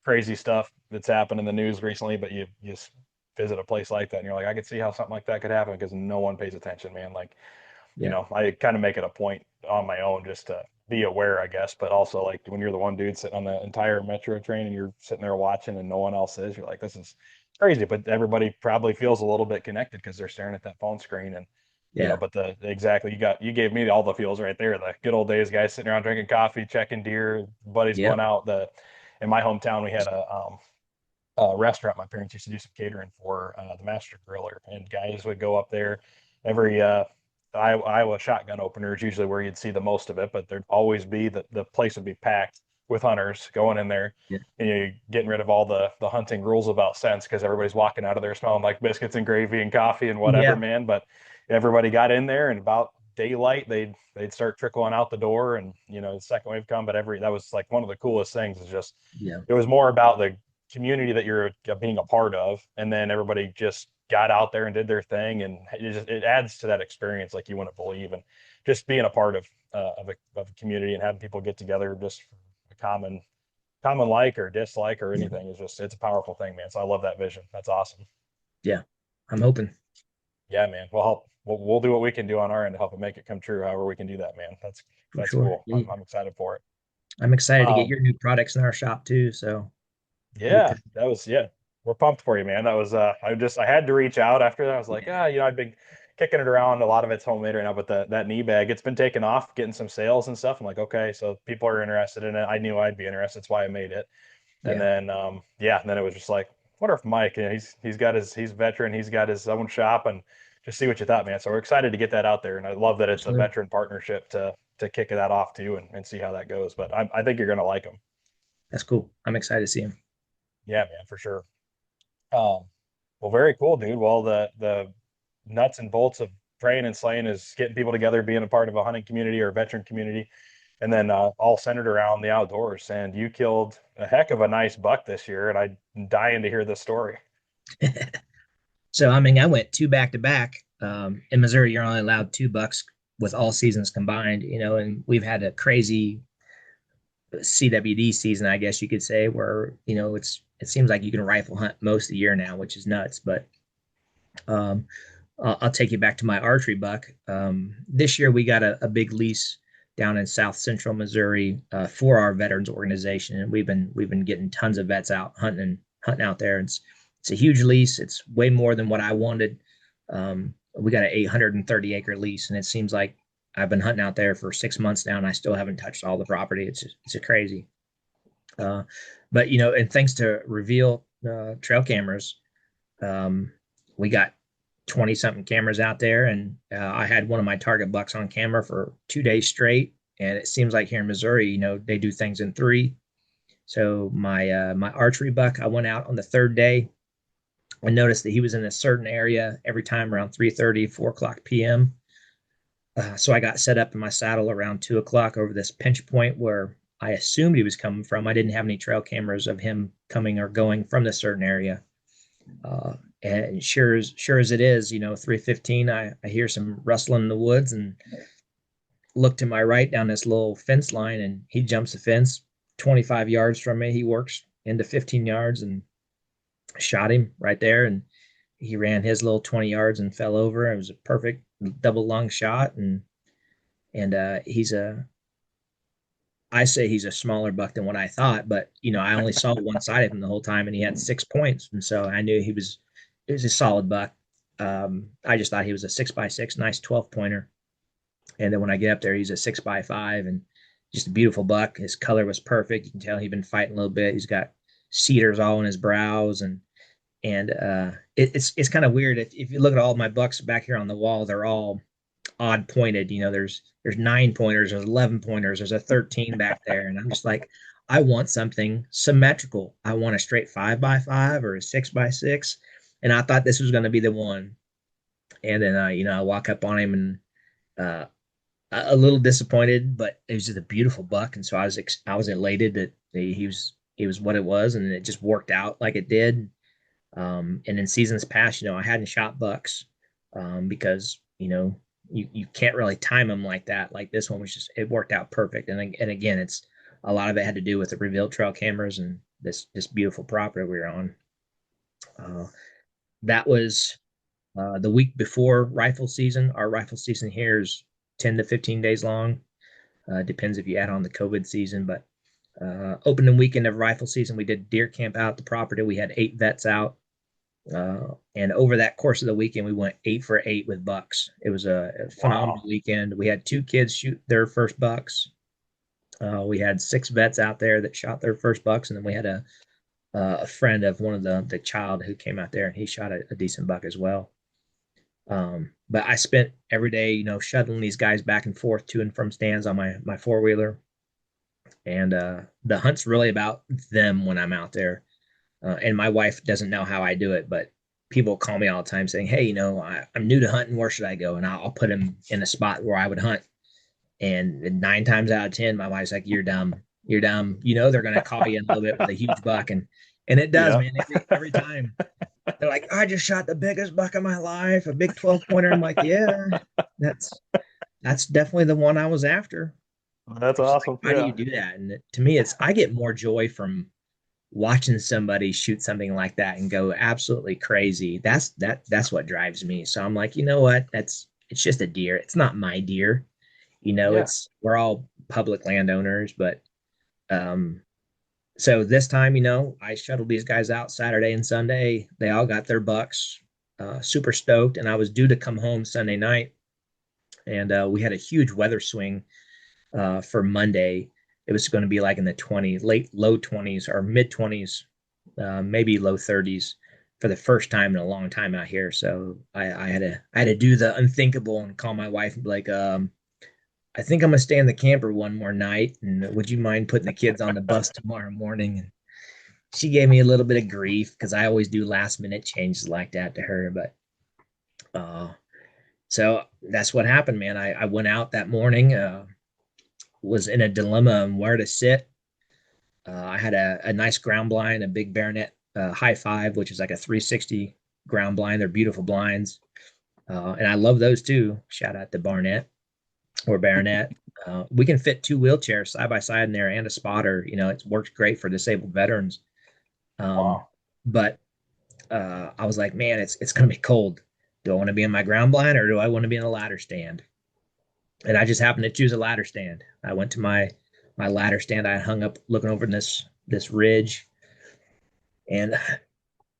crazy stuff that's happened in the news recently, but you just visit a place like that and you're like, I could see how something like that could happen because no one pays attention, man. Like, Yeah. I kind of make it a point on my own just to be aware, I guess, but also like when you're the one dude sitting on the entire metro train and you're sitting there watching and no one else is, you're like, this is crazy. But everybody probably feels a little bit connected because they're staring at that phone screen and Yeah. but exactly you gave me all the feels right there. The good old days, guys sitting around drinking coffee, checking deer, buddies Yeah. going out. The In my hometown, we had a restaurant my parents used to do some catering for, the Master Griller, and guys would go up there every Iowa shotgun opener is usually where you'd see the most of it, but there'd always be the place would be packed with hunters going in there, Yeah. and you're getting rid of all the hunting rules about scents because everybody's walking out of there smelling like biscuits and gravy and coffee and whatever, Yeah. man. But everybody got in there, and about daylight they'd start trickling out the door, and the second wave come. But that was like one of the coolest things is just Yeah. it was more about the community that you're being a part of, and then everybody just got out there and did their thing, and it adds to that experience like you wouldn't believe, and just being a part of a community and having people get together just for a common like or dislike or Yeah. anything is just it's a powerful thing, man. So I love that vision. That's awesome. Yeah. I'm hoping. Yeah, man. We'll do what we can do on our end to help it make it come true. However we can do that, man. For That's sure. cool. Yeah. I'm excited for it. I'm excited to get Um, your new products in our shop too. So we Yeah, could, yeah. We're pumped for you, man. That was I had to reach out after that. I was like, yeah. I've been kicking it around. A lot of it's homemade right now, but that knee bag, it's been taken off, getting some sales and stuff. I'm like, okay, so people are interested in it. I knew I'd be interested. That's why I made it. And Yeah. then and then it was just like, wonder if Mike, he's a veteran, he's got his own shop, and just see what you thought, man. So we're excited to get that out there, and I love that it's a Absolutely. veteran partnership to kick that off too, and see how that goes. But I think you're gonna like them. That's cool. I'm excited to see him. Yeah, man, for sure. Well, very cool, dude. Well, the nuts and bolts of praying and slaying is getting people together, being a part of a hunting community or a veteran community, and then all centered around the outdoors. And you killed a heck of a nice buck this year, and I'm dying to hear this story. So, I mean, I went two back to back. In Missouri, you're only allowed two bucks with all seasons combined, and we've had a crazy CWD season, I guess you could say, where, it seems like you can rifle hunt most of the year now, which is nuts. But um, I'll take you back to my archery buck. This year we got a big lease down in South Central Missouri for our veterans organization, and we've been getting tons of vets out hunting out there. It's a huge lease. It's way more than what I wanted. We got an 830-acre lease, and it seems like I've been hunting out there for 6 months now, and I still haven't touched all the property. It's a crazy. But and thanks to Reveal trail cameras, we got 20 something cameras out there, and I had one of my target bucks on camera for 2 days straight. And it seems like here in Missouri, they do things in three. So my archery buck, I went out on the third day. I noticed that he was in a certain area every time around 3:30, 4 o'clock p.m. So I got set up in my saddle around 2 o'clock over this pinch point where I assumed he was coming from. I didn't have any trail cameras of him coming or going from this certain area. And sure as it is, 3:15, I hear some rustling in the woods and look to my right down this little fence line, and he jumps the fence 25 yards from me. He works into 15 yards and shot him right there. And he ran his little 20 yards and fell over. It was a perfect double lung shot. And I say he's a smaller buck than what I thought, but I only saw one side of him the whole time, and he had 6 points. And so I knew it was a solid buck. I just thought he was a 6x6, nice 12 pointer. And then when I get up there, he's a 6x5 and just a beautiful buck. His color was perfect. You can tell he'd been fighting a little bit. He's got cedars all in his brows, and it's kind of weird. If you look at all of my bucks back here on the wall, they're all odd pointed. There's 9 pointers, there's 11 pointers, there's a 13 back there, and I'm just like, I want something symmetrical. I want a straight 5x5 or a 6x6, and I thought this was going to be the one. And then I walk up on him and a little disappointed, but it was just a beautiful buck, and so I was elated that he was what it was, and it just worked out like it did. And in seasons past, I hadn't shot bucks because you can't really time them like that. Like this one was it worked out perfect. And again, it's a lot of it had to do with the Reveal trail cameras and this beautiful property we were on. That was the week before rifle season. Our rifle season here is 10 to 15 days long. Depends if you add on the COVID season, but opening weekend of rifle season, we did deer camp out at the property. We had 8 vets out. And over that course of the weekend, we went 8 for 8 with bucks. It was a phenomenal weekend. We had 2 kids shoot their first bucks. We had 6 vets out there that shot their first bucks, and then we had a friend of one of the child who came out there, and he shot a decent buck as well. But I spent every day, shuttling these guys back and forth to and from stands on my 4-wheeler. And the hunt's really about them when I'm out there. And my wife doesn't know how I do it, but people call me all the time saying, hey, I'm new to hunting. Where should I go? And I'll put them in a spot where I would hunt. And 9 times out of 10, my wife's like, you're dumb. You're dumb. They're going to call you in a little bit with a huge buck. And it does, man. Every time. They're like, I just shot the biggest buck of my life, a big 12 pointer. I'm like, yeah, that's definitely the one I was after. That's awesome. Like, how do you do that? And to me, I get more joy from watching somebody shoot something like that and go absolutely crazy. That's what drives me. So I'm like, you know what? It's just a deer. It's not my deer. We're all public landowners, but so this time, I shuttled these guys out Saturday and Sunday. They all got their bucks, super stoked. And I was due to come home Sunday night. And we had a huge weather swing for Monday. It was going to be like in the 20s, low 20s or mid 20s, maybe low 30s for the first time in a long time out here. So I had to do the unthinkable and call my wife and be like, I think I'm gonna stay in the camper one more night, and would you mind putting the kids on the bus tomorrow morning? And she gave me a little bit of grief because I always do last minute changes like that to her. But so that's what happened, man. I went out that morning, was in a dilemma on where to sit. I had a nice ground blind, a big baronet high five, which is like a 360 ground blind. They're beautiful blinds. And I love those too. Shout out to Barnett or Baronet. We can fit 2 wheelchairs side by side in there and a spotter. You know, it works great for disabled veterans. Wow. But I was like, man, it's going to be cold. Do I want to be in my ground blind or do I want to be in a ladder stand? And I just happened to choose a ladder stand. I went to my ladder stand. I hung up looking over this ridge, and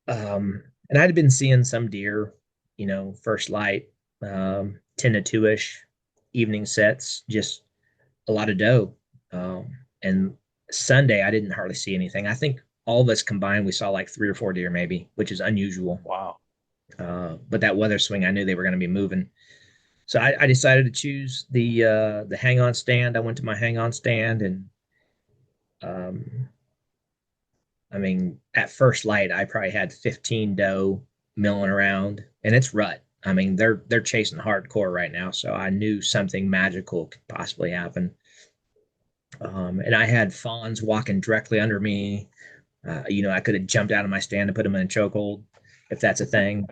I'd been seeing some deer, you know, first light, 10 to 2-ish evening sets, just a lot of doe. And Sunday, I didn't hardly see anything. I think all of us combined, we saw like 3 or 4 deer maybe, which is unusual. Wow. But that weather swing, I knew they were going to be moving. So I decided to choose the hang-on stand. I went to my hang-on stand, and I mean, at first light, I probably had 15 doe milling around, and it's rut. I mean, they're chasing hardcore right now, so I knew something magical could possibly happen. And I had fawns walking directly under me. You know, I could have jumped out of my stand and put them in a chokehold, if that's a thing.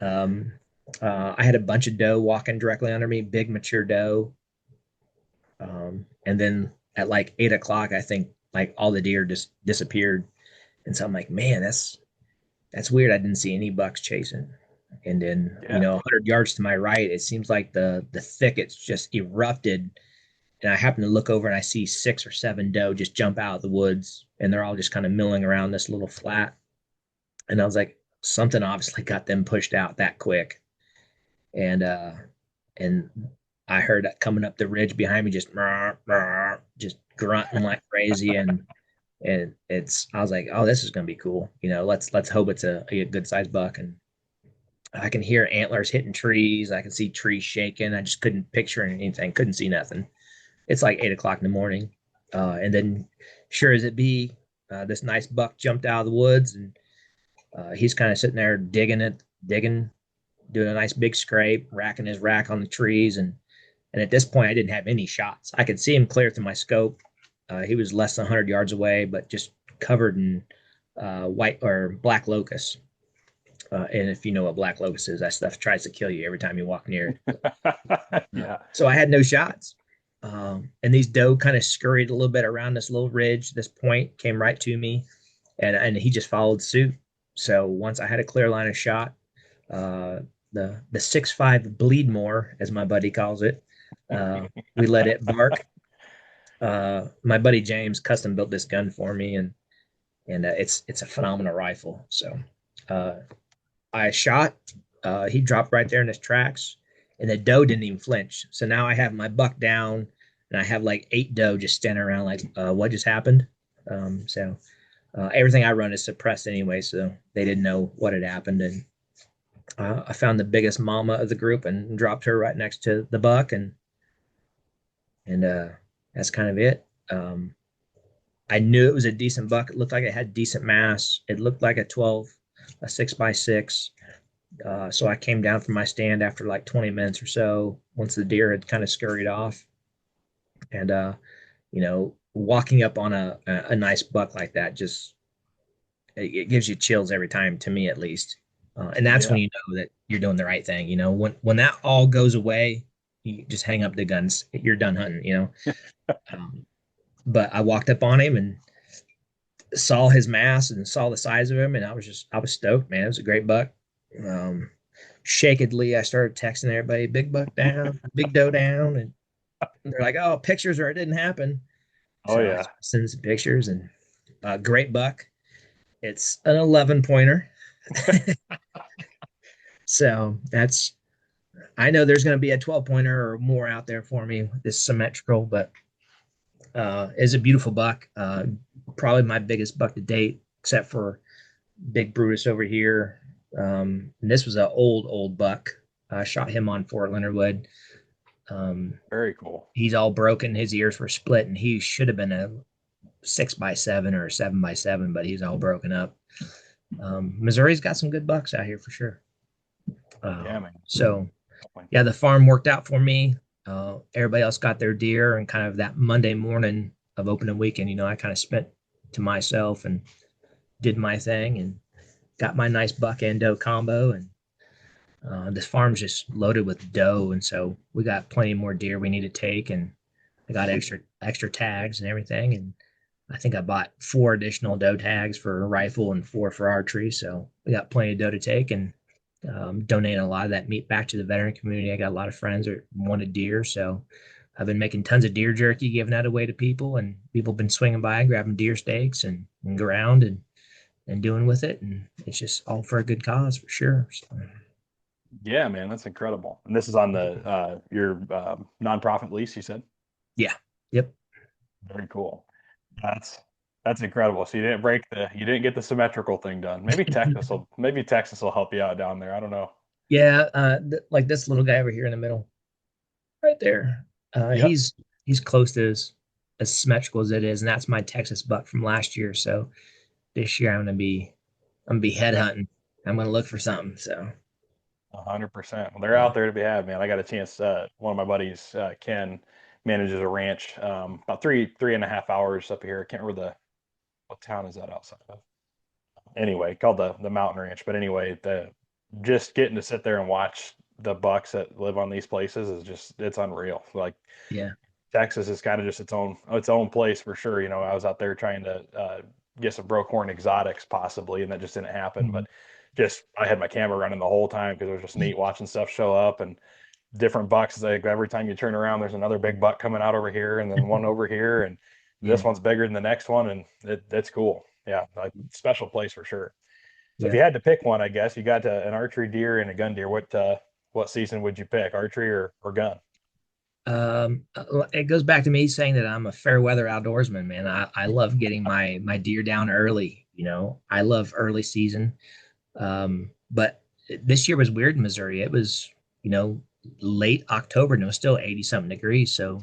I had a bunch of doe walking directly under me, big mature doe. And then at like 8 o'clock, I think like all the deer just disappeared. And so I'm like, man, that's weird. I didn't see any bucks chasing. And then, you know, 100 yards to my right, it seems like the thickets just erupted. And I happen to look over and I see 6 or 7 doe just jump out of the woods, and they're all just kind of milling around this little flat. And I was like, something obviously got them pushed out that quick. And I heard that coming up the ridge behind me, just grunting like crazy. And I was like, oh, this is going to be cool. You know, let's hope it's a good sized buck. And I can hear antlers hitting trees. I can see trees shaking. I just couldn't picture anything. Couldn't see nothing. It's like 8 o'clock in the morning. And then sure as it be, this nice buck jumped out of the woods, and he's kind of sitting there digging, doing a nice big scrape, racking his rack on the trees. And at this point, I didn't have any shots. I could see him clear through my scope. He was less than 100 yards away, but just covered in white or black locust. And if you know what black locust is, that stuff tries to kill you every time you walk near it. Yeah. So I had no shots. And these doe kind of scurried a little bit around this little ridge. This point came right to me, and he just followed suit. So once I had a clear line of shot, the 6.5 bleed more, as my buddy calls it, we let it bark. My buddy James custom built this gun for me, and it's a phenomenal rifle. So I shot. He dropped right there in his tracks, and the doe didn't even flinch. So now I have my buck down, and I have like 8 doe just standing around like, what just happened? So everything I run is suppressed anyway, so they didn't know what had happened. And I found the biggest mama of the group and dropped her right next to the buck, and that's kind of it. I knew it was a decent buck. It looked like it had decent mass. It looked like a 6x6. So I came down from my stand after like 20 minutes or so, once the deer had kind of scurried off. And, you know, walking up on a nice buck like that, just, it gives you chills every time, to me at least. And that's when you know that you're doing the right thing. You know, when that all goes away, you just hang up the guns. You're done hunting, you know. But I walked up on him and saw his mass and saw the size of him, and I was stoked, man. It was a great buck. Shakedly, I started texting everybody, big buck down, big doe down, and they're like, "Oh, pictures," or "It didn't happen." So I send some pictures, and great buck. It's an 11 pointer. So I know there's going to be a 12 pointer or more out there for me. This symmetrical, but is a beautiful buck. Probably my biggest buck to date, except for Big Brutus over here. And this was an old buck. I shot him on Fort Leonard Wood. Very cool. He's all broken. His ears were split, and he should have been a 6x7 or a 7x7, but he's all broken up. Missouri's got some good bucks out here for sure. Yeah, man. So, yeah, the farm worked out for me. Everybody else got their deer, and kind of that Monday morning of opening weekend, I kind of spent to myself and did my thing and got my nice buck and doe combo. And this farm's just loaded with doe, and so we got plenty more deer we need to take, and I got extra tags and everything. And I think I bought 4 additional doe tags for a rifle and 4 for archery. So we got plenty of doe to take, and donating a lot of that meat back to the veteran community. I got a lot of friends that wanted deer, so I've been making tons of deer jerky, giving that away to people, and people have been swinging by, grabbing deer steaks and ground and doing with it, and it's just all for a good cause for sure. So. Yeah, man, that's incredible. And this is on the your nonprofit lease, you said? Yeah. Yep. Very cool. That's incredible. So you didn't get the symmetrical thing done. Maybe Texas will help you out down there. I don't know. Yeah, like this little guy over here in the middle, right there. Yep. He's close to as symmetrical as it is, and that's my Texas buck from last year. So this year I'm gonna be head hunting. I'm gonna look for something. So 100%. Well, they're out there to be had, man. I got a chance. One of my buddies, Ken, manages a ranch about 3.5 hours up here. I can't remember what town is that outside of. Anyway, called the Mountain Ranch. But anyway, just getting to sit there and watch the bucks that live on these places it's unreal. Like, yeah, Texas is kind of just its own place for sure. I was out there trying to get some broke horn exotics possibly, and that just didn't happen. Mhm. But I had my camera running the whole time because it was just neat watching stuff show up and different bucks. Like every time you turn around, there's another big buck coming out over here, and then one over here, and this one's bigger than the next one, and that's cool. Yeah, like special place for sure. So if you had to pick one, I guess you got an archery deer and a gun deer. What season would you pick, archery or gun? It goes back to me saying that I'm a fair weather outdoorsman, man. I love getting my deer down early. I love early season. But this year was weird in Missouri. It was, late October and it was still 80 something degrees. So,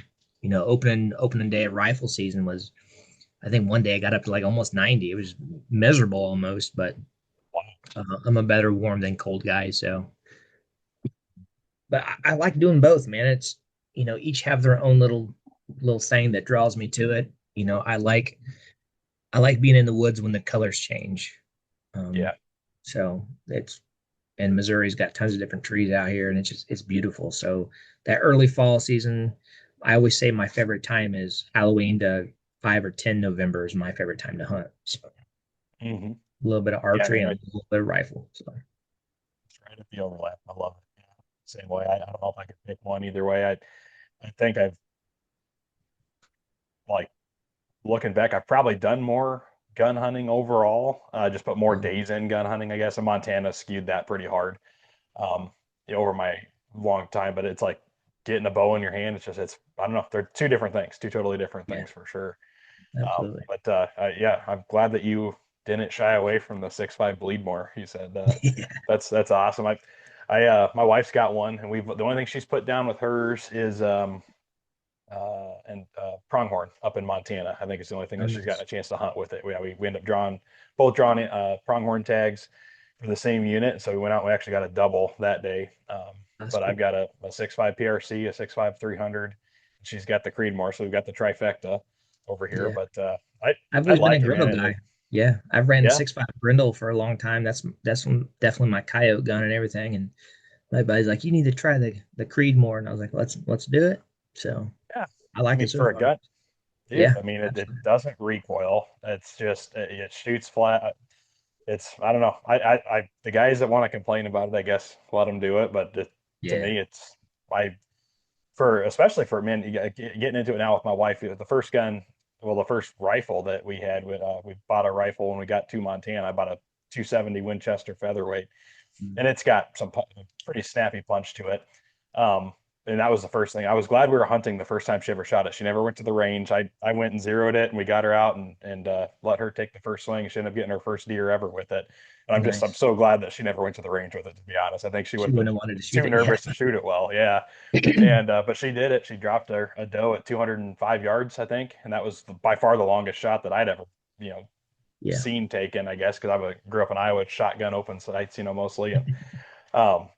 opening day of rifle season was, I think one day I got up to like almost 90. It was miserable almost, but I'm a better warm than cold guy. So, but I like doing both, man. It's, each have their own little thing that draws me to it. I like being in the woods when the colors change. Yeah. So and Missouri's got tons of different trees out here, and it's beautiful. So that early fall season, I always say my favorite time is Halloween to 5 or 10 November is my favorite time to hunt. So a little bit of archery and a little bit of rifle. So it's right at the overlap. I love it. Yeah. Same way. I don't know if I could pick one either way. I think I've looking back, I've probably done more gun hunting overall, just put more days in gun hunting, I guess. In Montana skewed that pretty hard over my long time, but it's like getting a bow in your hand. I don't know. They're two different things, two totally different things for sure. Absolutely. Yeah, I'm glad that you didn't shy away from the 6.5 Bleedmore. You said that's awesome. My wife's got one, and the only thing she's put down with hers is pronghorn up in Montana. I think it's the only thing that she's gotten a chance to hunt with it. We end up both drawing pronghorn tags for the same unit. So we went out and we actually got a double that day. But cool. I've got a 6.5 PRC, a 6.5 300. She's got the Creedmoor, so we've got the trifecta over here. Yeah. But I've always been a Grindle guy. Yeah, I've ran 6.5 Grindle for a long time. That's definitely my coyote gun and everything. And my buddy's like, you need to try the Creedmoor, and I was like, let's do it. So yeah, I like it so for far. A gun. Dude, yeah, I mean, it doesn't recoil. It's just it shoots flat. I don't know. The guys that want to complain about it, I guess, let them do it. But to me, especially for men, getting into it now with my wife. The first rifle that we had, we bought a rifle when we got to Montana. I bought a 270 Winchester featherweight, and it's got some pretty snappy punch to it. and that was the first thing. I was glad we were hunting the first time she ever shot it. She never went to the range. I went and zeroed it, and we got her out and let her take the first swing. She ended up getting her first deer ever with it. And I'm Nice. so glad that she never went to the range with it, to be honest. I think she would She have wouldn't been have wanted to shoot too it. Yeah. nervous to shoot it well. Yeah. And but she did it. She dropped a doe at 205 yards, I think, and that was by far the longest shot that I'd ever, you know, Yeah. seen taken, I guess, because grew up in Iowa, shotgun open sights, mostly. And um,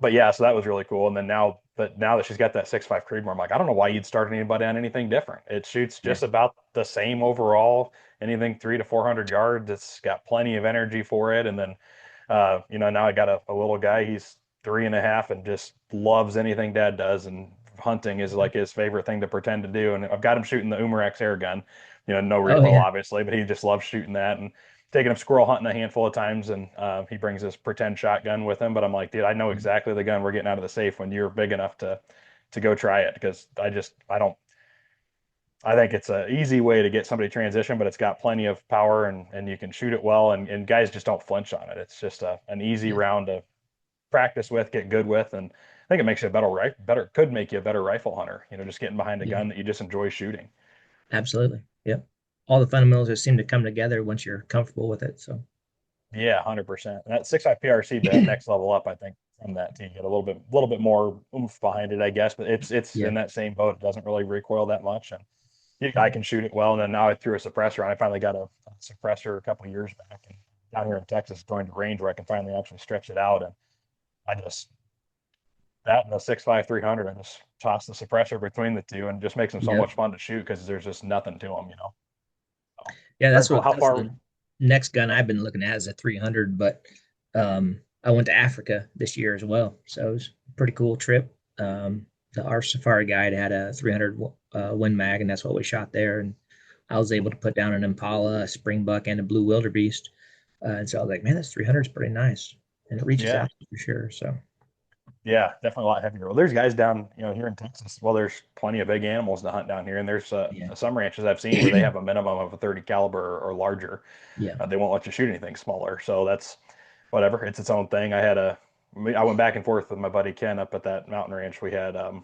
but yeah, so that was really cool. And then now that she's got that 6.5 Creedmoor, I'm like, I don't know why you'd start anybody on anything different. It shoots Yeah. just about the same overall, anything 300 to 400 yards. It's got plenty of energy for it. And then, now I got a little guy. He's 3.5 and just loves anything Dad does. And hunting is like his favorite thing to pretend to do. And I've got him shooting the Umarex air gun, no Oh recoil, yeah. obviously, but he just loves shooting that. And taking him squirrel hunting a handful of times, and he brings his pretend shotgun with him. But I'm like, dude, I know exactly the gun we're getting out of the safe when you're big enough to go try it, because I think it's an easy way to get somebody transition, but it's got plenty of power, and you can shoot it well, and guys just don't flinch on it. It's just an easy Yeah. round to practice with, get good with, and I think it makes you a could make you a better rifle hunter. Just getting behind a Yeah. gun that you just enjoy shooting. Absolutely. Yep. All the fundamentals just seem to come together once you're comfortable with it. So Yeah, 100%. And that 6.5 PRC, that next level up, I think, from that to get a little bit more oomph behind it, I guess. But it's yeah. in that same boat. It doesn't really recoil that much, and I can shoot it well. And then now I threw a suppressor on. I finally got a suppressor a couple of years back, and down here in Texas, joined a range where I can finally actually stretch it out. And I just that and the 6.5 300, I just toss the suppressor between the two, and it just makes them so Yep. much fun to shoot because there's just nothing to them. So, Yeah, very cool. How that's far? the next gun I've been looking at is a 300, but I went to Africa this year as well. So it was a pretty cool trip. Our safari guide had a 300 Win Mag, and that's what we shot there. And I was able to put down an Impala, a Springbuck, and a Blue Wildebeest. And so I was like, man, this 300 is pretty nice. And it reaches Yeah. out for sure. So Yeah, definitely a lot heavier. Well, there's guys down, here in Texas. Well, there's plenty of big animals to hunt down here, and there's yeah. some ranches I've seen where they have a minimum of a 30 caliber or larger. Yeah. They won't let you shoot anything smaller. So that's whatever. It's its own thing. I went back and forth with my buddy Ken up at that mountain ranch. Uh,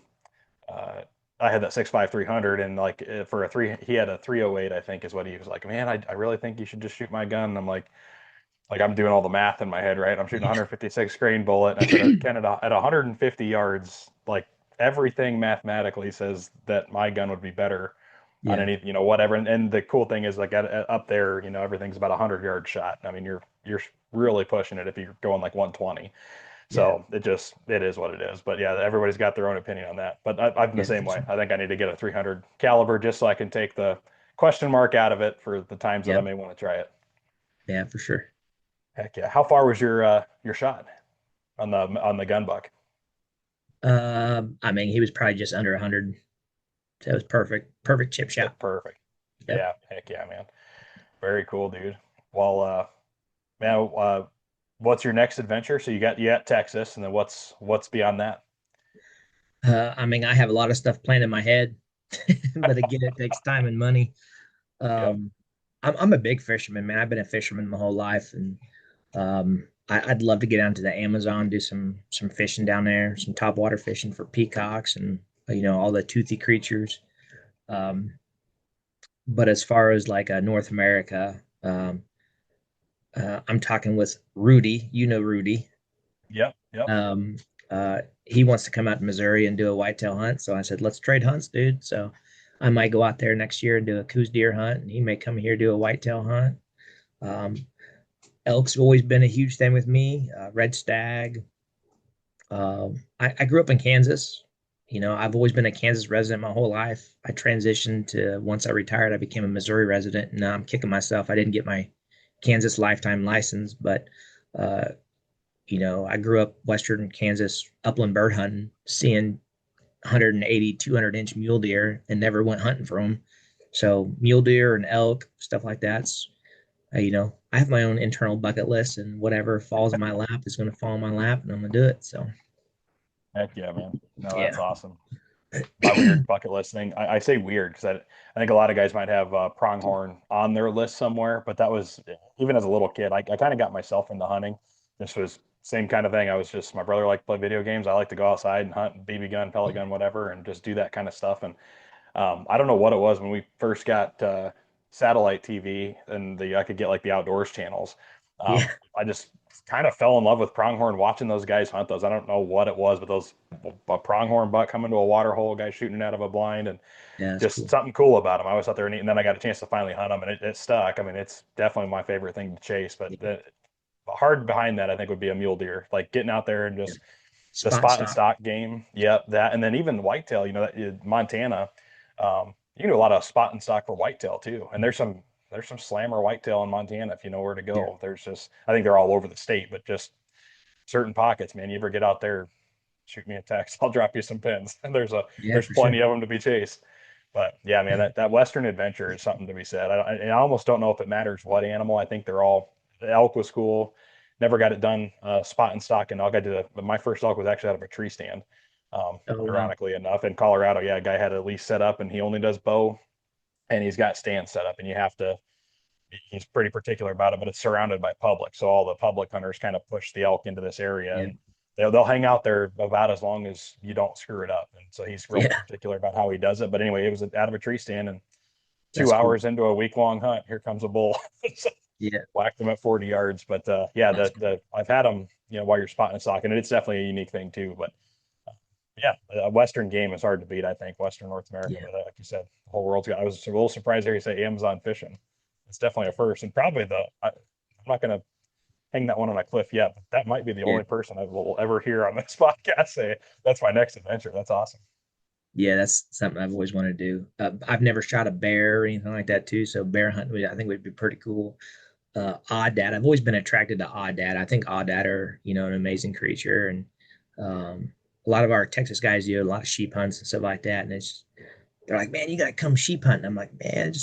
I had that 6.5 300, and like for he had a 308, I think is what he was like. Man, I really think you should just shoot my gun. And I'm like I'm doing all the math in my head, right? I'm shooting a Yeah. 156 grain bullet. And I said, Ken, at 150 yards, like everything mathematically says that my gun would be better on Yeah. any, whatever. And the cool thing is like up there, everything's about a 100-yard shot. I mean, you're really pushing it if you're going like 120. Yeah. So it is what it is. But yeah, everybody's got their own opinion on that. But I'm the Yeah. same For way. sure. I think I need to get a 300 caliber just so I can take the question mark out of it for the times that I Yep. may want to try it. Yeah, for sure. Heck yeah. How far was your shot on the gun buck? I mean, he was probably just under 100. So it was perfect. Perfect chip shot. Perfect. Yep. Yeah. Heck yeah, man. Very cool, dude. Well, man, what's your next adventure? So you got Texas, and then what's beyond that? I mean, I have a lot of stuff planned in my head, but again, it takes time and money. Yep. Um, I'm a big fisherman, man. I've been a fisherman my whole life, and I'd love to get down to the Amazon, do some fishing down there, some topwater fishing for peacocks and all the toothy creatures. Um, but as far as like North America, I'm talking with Rudy. You know Rudy. Yep. Yep. Um, he wants to come out to Missouri and do a whitetail hunt. So I said, let's trade hunts, dude. So I might go out there next year and do a Coos deer hunt, and he may come here do a whitetail hunt. Um, elk's always been a huge thing with me. Red stag. I grew up in Kansas. I've always been a Kansas resident my whole life. I transitioned to once I retired, I became a Missouri resident, and now I'm kicking myself. I didn't get my Kansas lifetime license, but uh, I grew up Western Kansas upland bird hunting, seeing 180, 200-inch mule deer and never went hunting for them. So mule deer and elk, stuff like that's, I have my own internal bucket list, and whatever falls in my lap is going to fall in my lap, and I'm going to do it. So, Heck yeah, man. No, that's yeah. awesome. My weird bucket list thing. I say weird because I think a lot of guys might have pronghorn on their list somewhere, but that was even as a little kid. I kind of got myself into hunting. This was same kind of thing. My brother liked to play video games. I like to go outside and hunt, BB gun, pellet gun, whatever, and just do that kind of stuff. And I don't know what it was when we first got satellite TV and I could get like the outdoors channels. Yeah. I just kind of fell in love with pronghorn watching those guys hunt those. I don't know what it was, but a pronghorn buck coming to a water hole, guy shooting out of a blind, and Yeah, that's just cool. something cool about them. I always thought they were neat, and then I got a chance to finally hunt them, and it stuck. I mean, it's definitely my favorite thing to chase. But Yeah. the hard behind that, I think, would be a mule deer, like getting out there and Yeah. just the Spot and spot and stock. stock game. Yep, that, and then even whitetail. Montana, you can do a lot of spot and stock for whitetail too. And there's some slammer whitetail in Montana if you know where to Yeah. go. I think they're all over the state, but just certain pockets, man. You ever get out there, shoot me a text. I'll drop you some pins. And Yeah, there's for plenty sure. of them to be chased. But yeah, man, that Western adventure is something to be said. I almost don't know if it matters what animal. I think the elk was cool. Never got it done spot and stock and elk. But my first elk was actually out of a tree stand. Oh, wow. Ironically enough, in Colorado, yeah, a guy had a lease set up and he only does bow and he's got stands set up and he's pretty particular about it, but it's surrounded by public. So all the public hunters kind of push the elk into this area Yeah. and they'll hang out there about as long as you don't screw it up. And so he's real Yeah. particular about how he does it. But anyway, it was out of a tree stand and two That's cool. hours into a week-long hunt, here comes a bull. So Yeah. whacked him at 40 yards. But yeah, That's I've had them, while you're spotting and stalking, and it's definitely a unique thing too. But yeah, a Western game is hard to beat. I think Western North America, Yeah. but like you said, the whole world's got. I was a little surprised here you say Amazon fishing. It's definitely a first, and probably I'm not going to hang that one on a cliff yet, but that might be the Yeah. only person I will ever hear on this podcast say that's my next adventure. That's awesome. Yeah, that's something I've always wanted to do. I've never shot a bear or anything like that too. So bear hunting, I think would be pretty cool. Aoudad, I've always been attracted to Aoudad. I think Aoudad are, an amazing creature. And a lot of our Texas guys do a lot of sheep hunts and stuff like that. And they're like, man, you got to come sheep hunting. I'm like, man,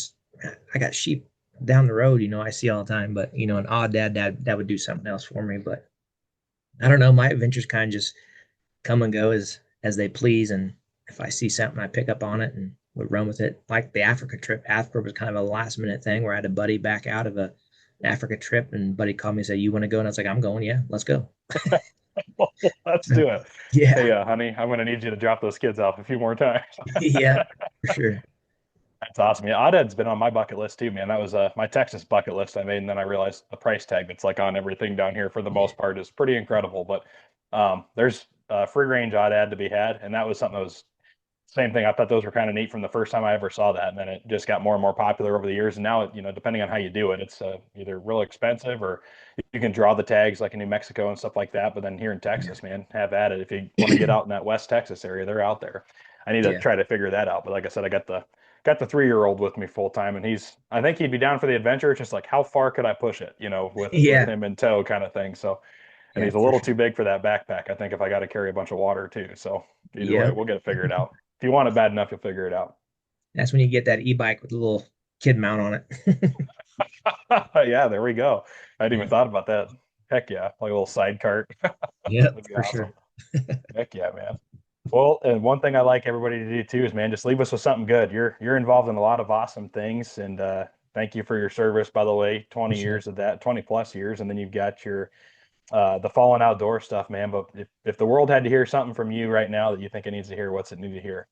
I got sheep down the road, I see all the time. But, an Aoudad, that would do something else for me. But I don't know. My adventures kind of just come and go as they please. And if I see something, I pick up on it and would run with it. Like the Africa trip. Africa was kind of a last minute thing where I had a buddy back out of an Africa trip, and buddy called me and said, "You want to go?" And I was like, "I'm going. Yeah, let's go." Let's do it. Yeah, Hey, honey, I'm going to need you to drop those kids off a few more times. yeah, for sure. That's awesome. Yeah, Aoudad's been on my bucket list too, man. That was my Texas bucket list I made, and then I realized the price tag that's like on everything down here for the Yeah, most part is pretty incredible. But there's free range Aoudad to be had, and that was something that was same thing. I thought those were kind of neat from the first time I ever saw that, and then it just got more and more popular over the years. And now, depending on how you do it, it's either real expensive or you can draw the tags like in New Mexico and stuff like that. But then here in Texas, man, have at it. If you want to get out in that West Texas area, they're out there. I need to yeah, try to figure that out. But like I said, I got the 3-year-old with me full time, and I think he'd be down for the adventure. It's just like how far could I push it, with yeah, him in tow, kind of thing. So, and yeah, he's a for little sure. too big for that backpack. I think if I got to carry a bunch of water too. So either way, Yeah, we'll get it figured out. If you want it bad enough, you'll figure it out. that's when you get that e-bike with a little kid mount on it. Yeah, there we go. I hadn't even Yeah, thought about that. Heck yeah, like a little side cart. yeah, That'd be for awesome. sure. Heck yeah, man. Well, and one thing I like everybody to do too is, man, just leave us with something good. You're involved in a lot of awesome things, and thank you for your service, by the way. 20 Appreciate it. years of that, 20 plus years, and then you've got your the fallen outdoor stuff, man. But if the world had to hear something from you right now that you think it needs to hear, what's it need to hear?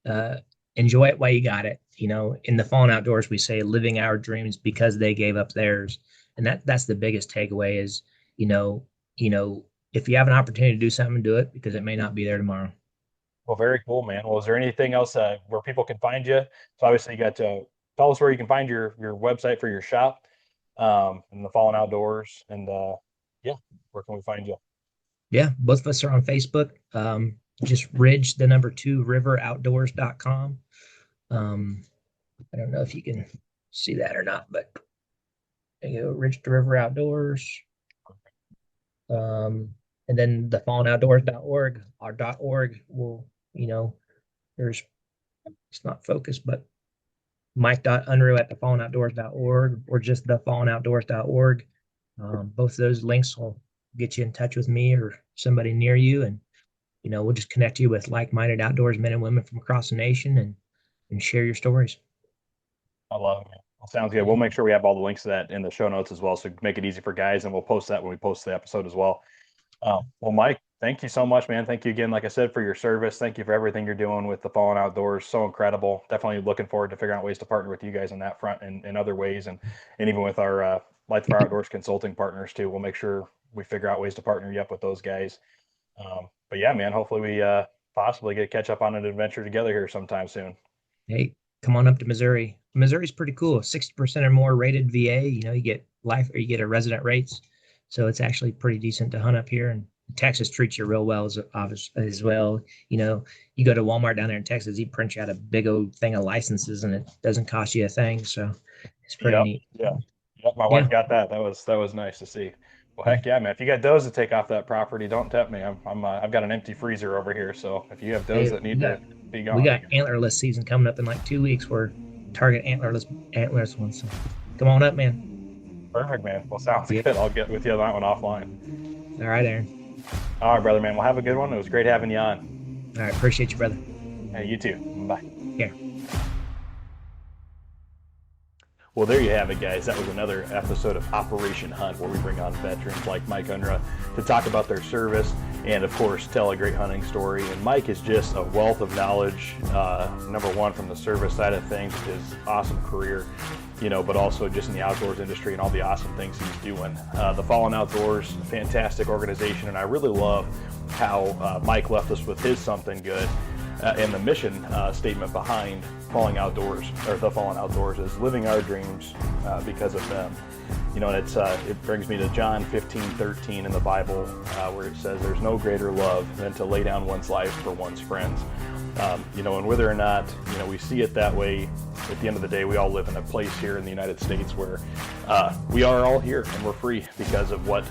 Uh, Enjoy it while you got it. In the fallen outdoors, we say living our dreams because they gave up theirs, and that's the biggest takeaway is, you know, if you have an opportunity to do something, do it because it may not be there tomorrow. Well, very cool, man. Well, is there anything else where people can find you? So obviously you got to tell us where you can find your website for your shop, in the Fallen Outdoors, and yeah, where can we find you? Yeah, both of us are on Facebook. Just Ridge, the number 2, riveroutdoors.com. Um, I don't know if you can see that or not, but there you go, Ridge to River Outdoors. And then the fallenoutdoors.org, our .org will, there's, it's not focused, but Mike.Unruh at thefallenoutdoors.org or just thefallenoutdoors.org. Both of those links will get you in touch with me or somebody near you. And, we'll just connect you with like-minded outdoors men and women from across the nation and share your stories. I love it, man. Sounds good. We'll make sure we have all the links to that in the show notes as well, so make it easy for guys, and we'll post that when we post the episode as well. Well, Mike, thank you so much, man. Thank you again, like I said, for your service. Thank you for everything you're doing with the Fallen Outdoors. So incredible. Definitely looking forward to figuring out ways to partner with you guys on that front and in other ways, and even with our Light the Fire Outdoors consulting partners too. We'll make sure we figure out ways to partner you up with those guys. But yeah, man, hopefully we possibly get to catch up on an adventure together here sometime soon. Hey, come on up to Missouri. Missouri's pretty cool. 60% or more rated VA. You get life, or you get a resident rates. So it's actually pretty decent to hunt up here. And Texas treats you real well as well. You go to Walmart down there in Texas, he prints you out a big old thing of licenses, and it doesn't cost you a thing. So it's pretty neat. Yeah. Yep, my wife got that. That was nice to see. Well, heck yeah, man! If you got does to take off that property, don't tempt me. I've got an empty freezer over here, so if you have does that need to be gone, we got antlerless season coming up in like 2 weeks. We're target antlerless ones. So come on up, man. Perfect, man. Well, sounds good. I'll get with you on that one offline. All right, Aaron. All right, brother, man. Well, have a good one. It was great having you on. All right, appreciate you, brother. Hey, you too. Bye. Yeah. Well, there you have it, guys. That was another episode of Operation Hunt, where we bring on veterans like Mike Unruh to talk about their service and, of course, tell a great hunting story. And Mike is just a wealth of knowledge, number one, from the service side of things, his awesome career, but also just in the outdoors industry and all the awesome things he's doing. The Fallen Outdoors, fantastic organization, and I really love how Mike left us with his something good. And the mission statement behind Fallen Outdoors, or the Fallen Outdoors, is living our dreams because of them. And it brings me to John 15:13 in the Bible, where it says, "There's no greater love than to lay down one's life for one's friends." And whether or not we see it that way, at the end of the day, we all live in a place here in the United States where we are all here and we're free because of what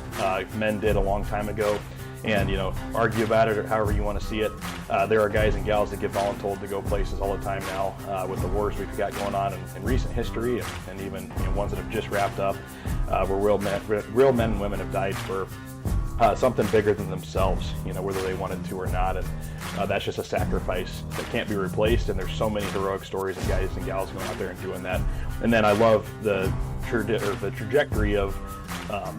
men did a long time ago. And, argue about it or however you want to see it. There are guys and gals that get voluntold to go places all the time now with the wars we've got going on in recent history, and even ones that have just wrapped up, where real men and women have died for something bigger than themselves, whether they wanted to or not. And that's just a sacrifice that can't be replaced. And there's so many heroic stories of guys and gals going out there and doing that. And then I love the trajectory of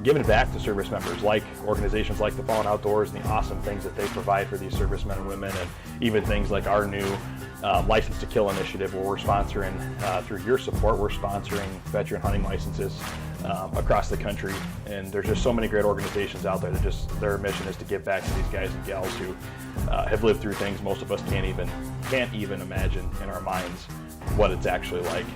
giving it back to service members, like organizations like the Fallen Outdoors and the awesome things that they provide for these servicemen and women, and even things like our new License to Kill initiative, where we're sponsoring, through your support, we're sponsoring veteran hunting licenses across the country. And there's just so many great organizations out there that just their mission is to give back to these guys and gals who have lived through things most of us can't even imagine in our minds what it's actually like,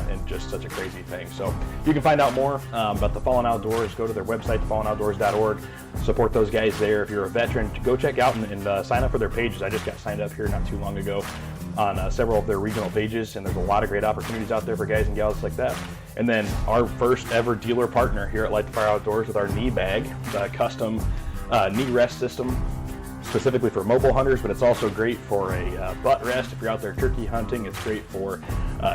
and just such a crazy thing. So you can find out more about the Fallen Outdoors. Go to their website, thefallenoutdoors.org. Support those guys there. If you're a veteran, go check out and sign up for their pages. I just got signed up here not too long ago on several of their regional pages, and there's a lot of great opportunities out there for guys and gals like that. And then our first ever dealer partner here at Light the Fire Outdoors with our knee bag, the custom knee rest system, specifically for mobile hunters, but it's also great for a butt rest if you're out there turkey hunting. It's great for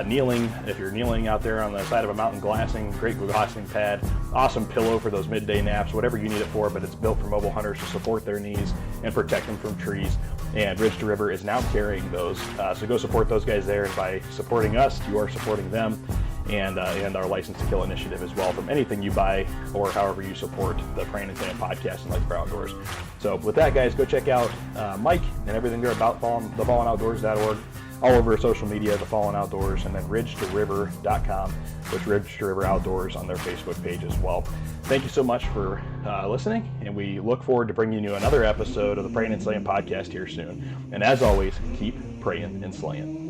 kneeling, if you're kneeling out there on the side of a mountain glassing. Great glassing pad, awesome pillow for those midday naps, whatever you need it for, but it's built for mobile hunters to support their knees and protect them from trees. And Ridge to River is now carrying those, so go support those guys there. And by supporting us, you are supporting them and our License to Kill initiative as well, from anything you buy or however you support the Prayin Slayin Podcast and Light the Fire Outdoors. So with that, guys, go check out Mike and everything there about thefallenoutdoors.org, all over social media, The Fallen Outdoors, and then ridgetoriver.com, with Ridge to River Outdoors on their Facebook page as well. Thank you so much for listening, and we look forward to bringing you another episode of the Prayin Slayin Podcast here soon. And as always, keep praying and slaying.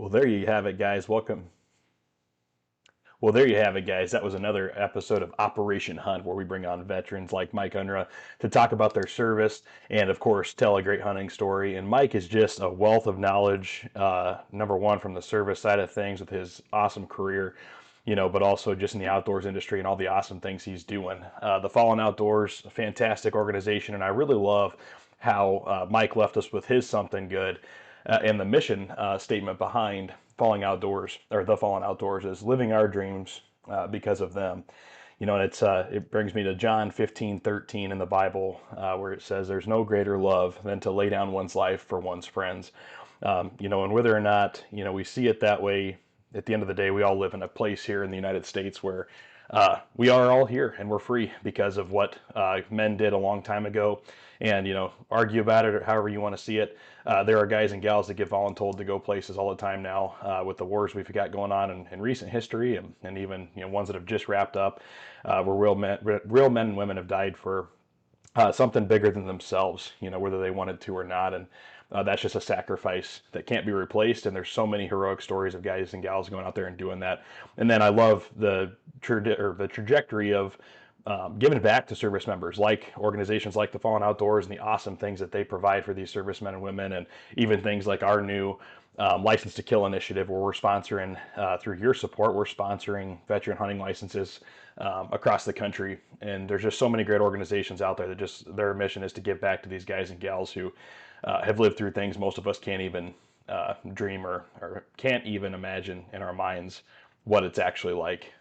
Well, there you have it, guys. Well, there you have it, guys. That was another episode of Operation Hunt, where we bring on veterans like Mike Unruh to talk about their service and, of course, tell a great hunting story. And Mike is just a wealth of knowledge, number one, from the service side of things with his awesome career, but also just in the outdoors industry and all the awesome things he's doing. The Fallen Outdoors, a fantastic organization, and I really love how Mike left us with his something good. And the mission statement behind Falling Outdoors, or the Fallen Outdoors, is living our dreams because of them. And it brings me to John 15:13 in the Bible, where it says, "There's no greater love than to lay down one's life for one's friends." And whether or not we see it that way, at the end of the day, we all live in a place here in the United States where we are all here and we're free because of what men did a long time ago. And, argue about it or however you want to see it. There are guys and gals that get voluntold to go places all the time now with the wars we've got going on in recent history, and even ones that have just wrapped up, where real men and women have died for something bigger than themselves, whether they wanted to or not. And that's just a sacrifice that can't be replaced. And there's so many heroic stories of guys and gals going out there and doing that. And then I love the trajectory of giving back to service members, like organizations like the Fallen Outdoors and the awesome things that they provide for these servicemen and women, and even things like our new License to Kill initiative, where we're sponsoring, through your support, we're sponsoring veteran hunting licenses across the country. And there's just so many great organizations out there that just their mission is to give back to these guys and gals who have lived through things most of us can't even dream or can't even imagine in our minds what it's actually like,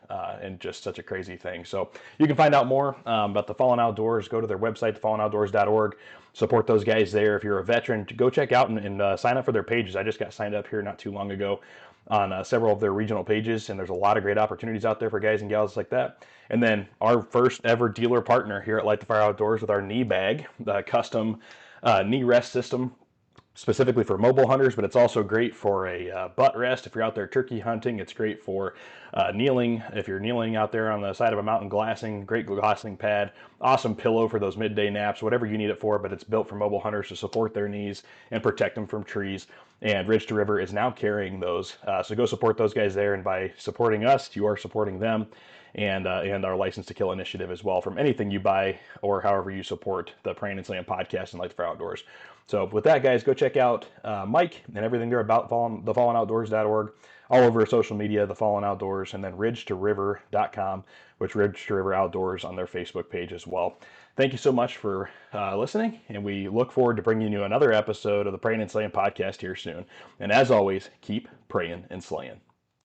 and just such a crazy thing. So you can find out more about the Fallen Outdoors. Go to their website, thefallenoutdoors.org. Support those guys there. If you're a veteran, go check out and sign up for their pages. I just got signed up here not too long ago on several of their regional pages, and there's a lot of great opportunities out there for guys and gals like that. And then our first ever dealer partner here at Light the Fire Outdoors with our knee bag, the custom knee rest system, specifically for mobile hunters, but it's also great for a butt rest if you're out there turkey hunting. It's great for kneeling if you're kneeling out there on the side of a mountain glassing. Great glassing pad, awesome pillow for those midday naps, whatever you need it for. But it's built for mobile hunters to support their knees and protect them from trees. And Ridge to River is now carrying those, so go support those guys there. And by supporting us, you are supporting them, and our License to Kill initiative as well, from anything you buy or however you support the Prayin Slayin Podcast and Light the Fire Outdoors. So with that, guys, go check out Mike and everything there about thefallenoutdoors.org, all over social media, The Fallen Outdoors, and then ridgetoriver.com, which Ridge to River Outdoors on their Facebook page as well. Thank you so much for listening, and we look forward to bringing you another episode of the Prayin Slayin Podcast here soon. And as always, keep praying and slaying.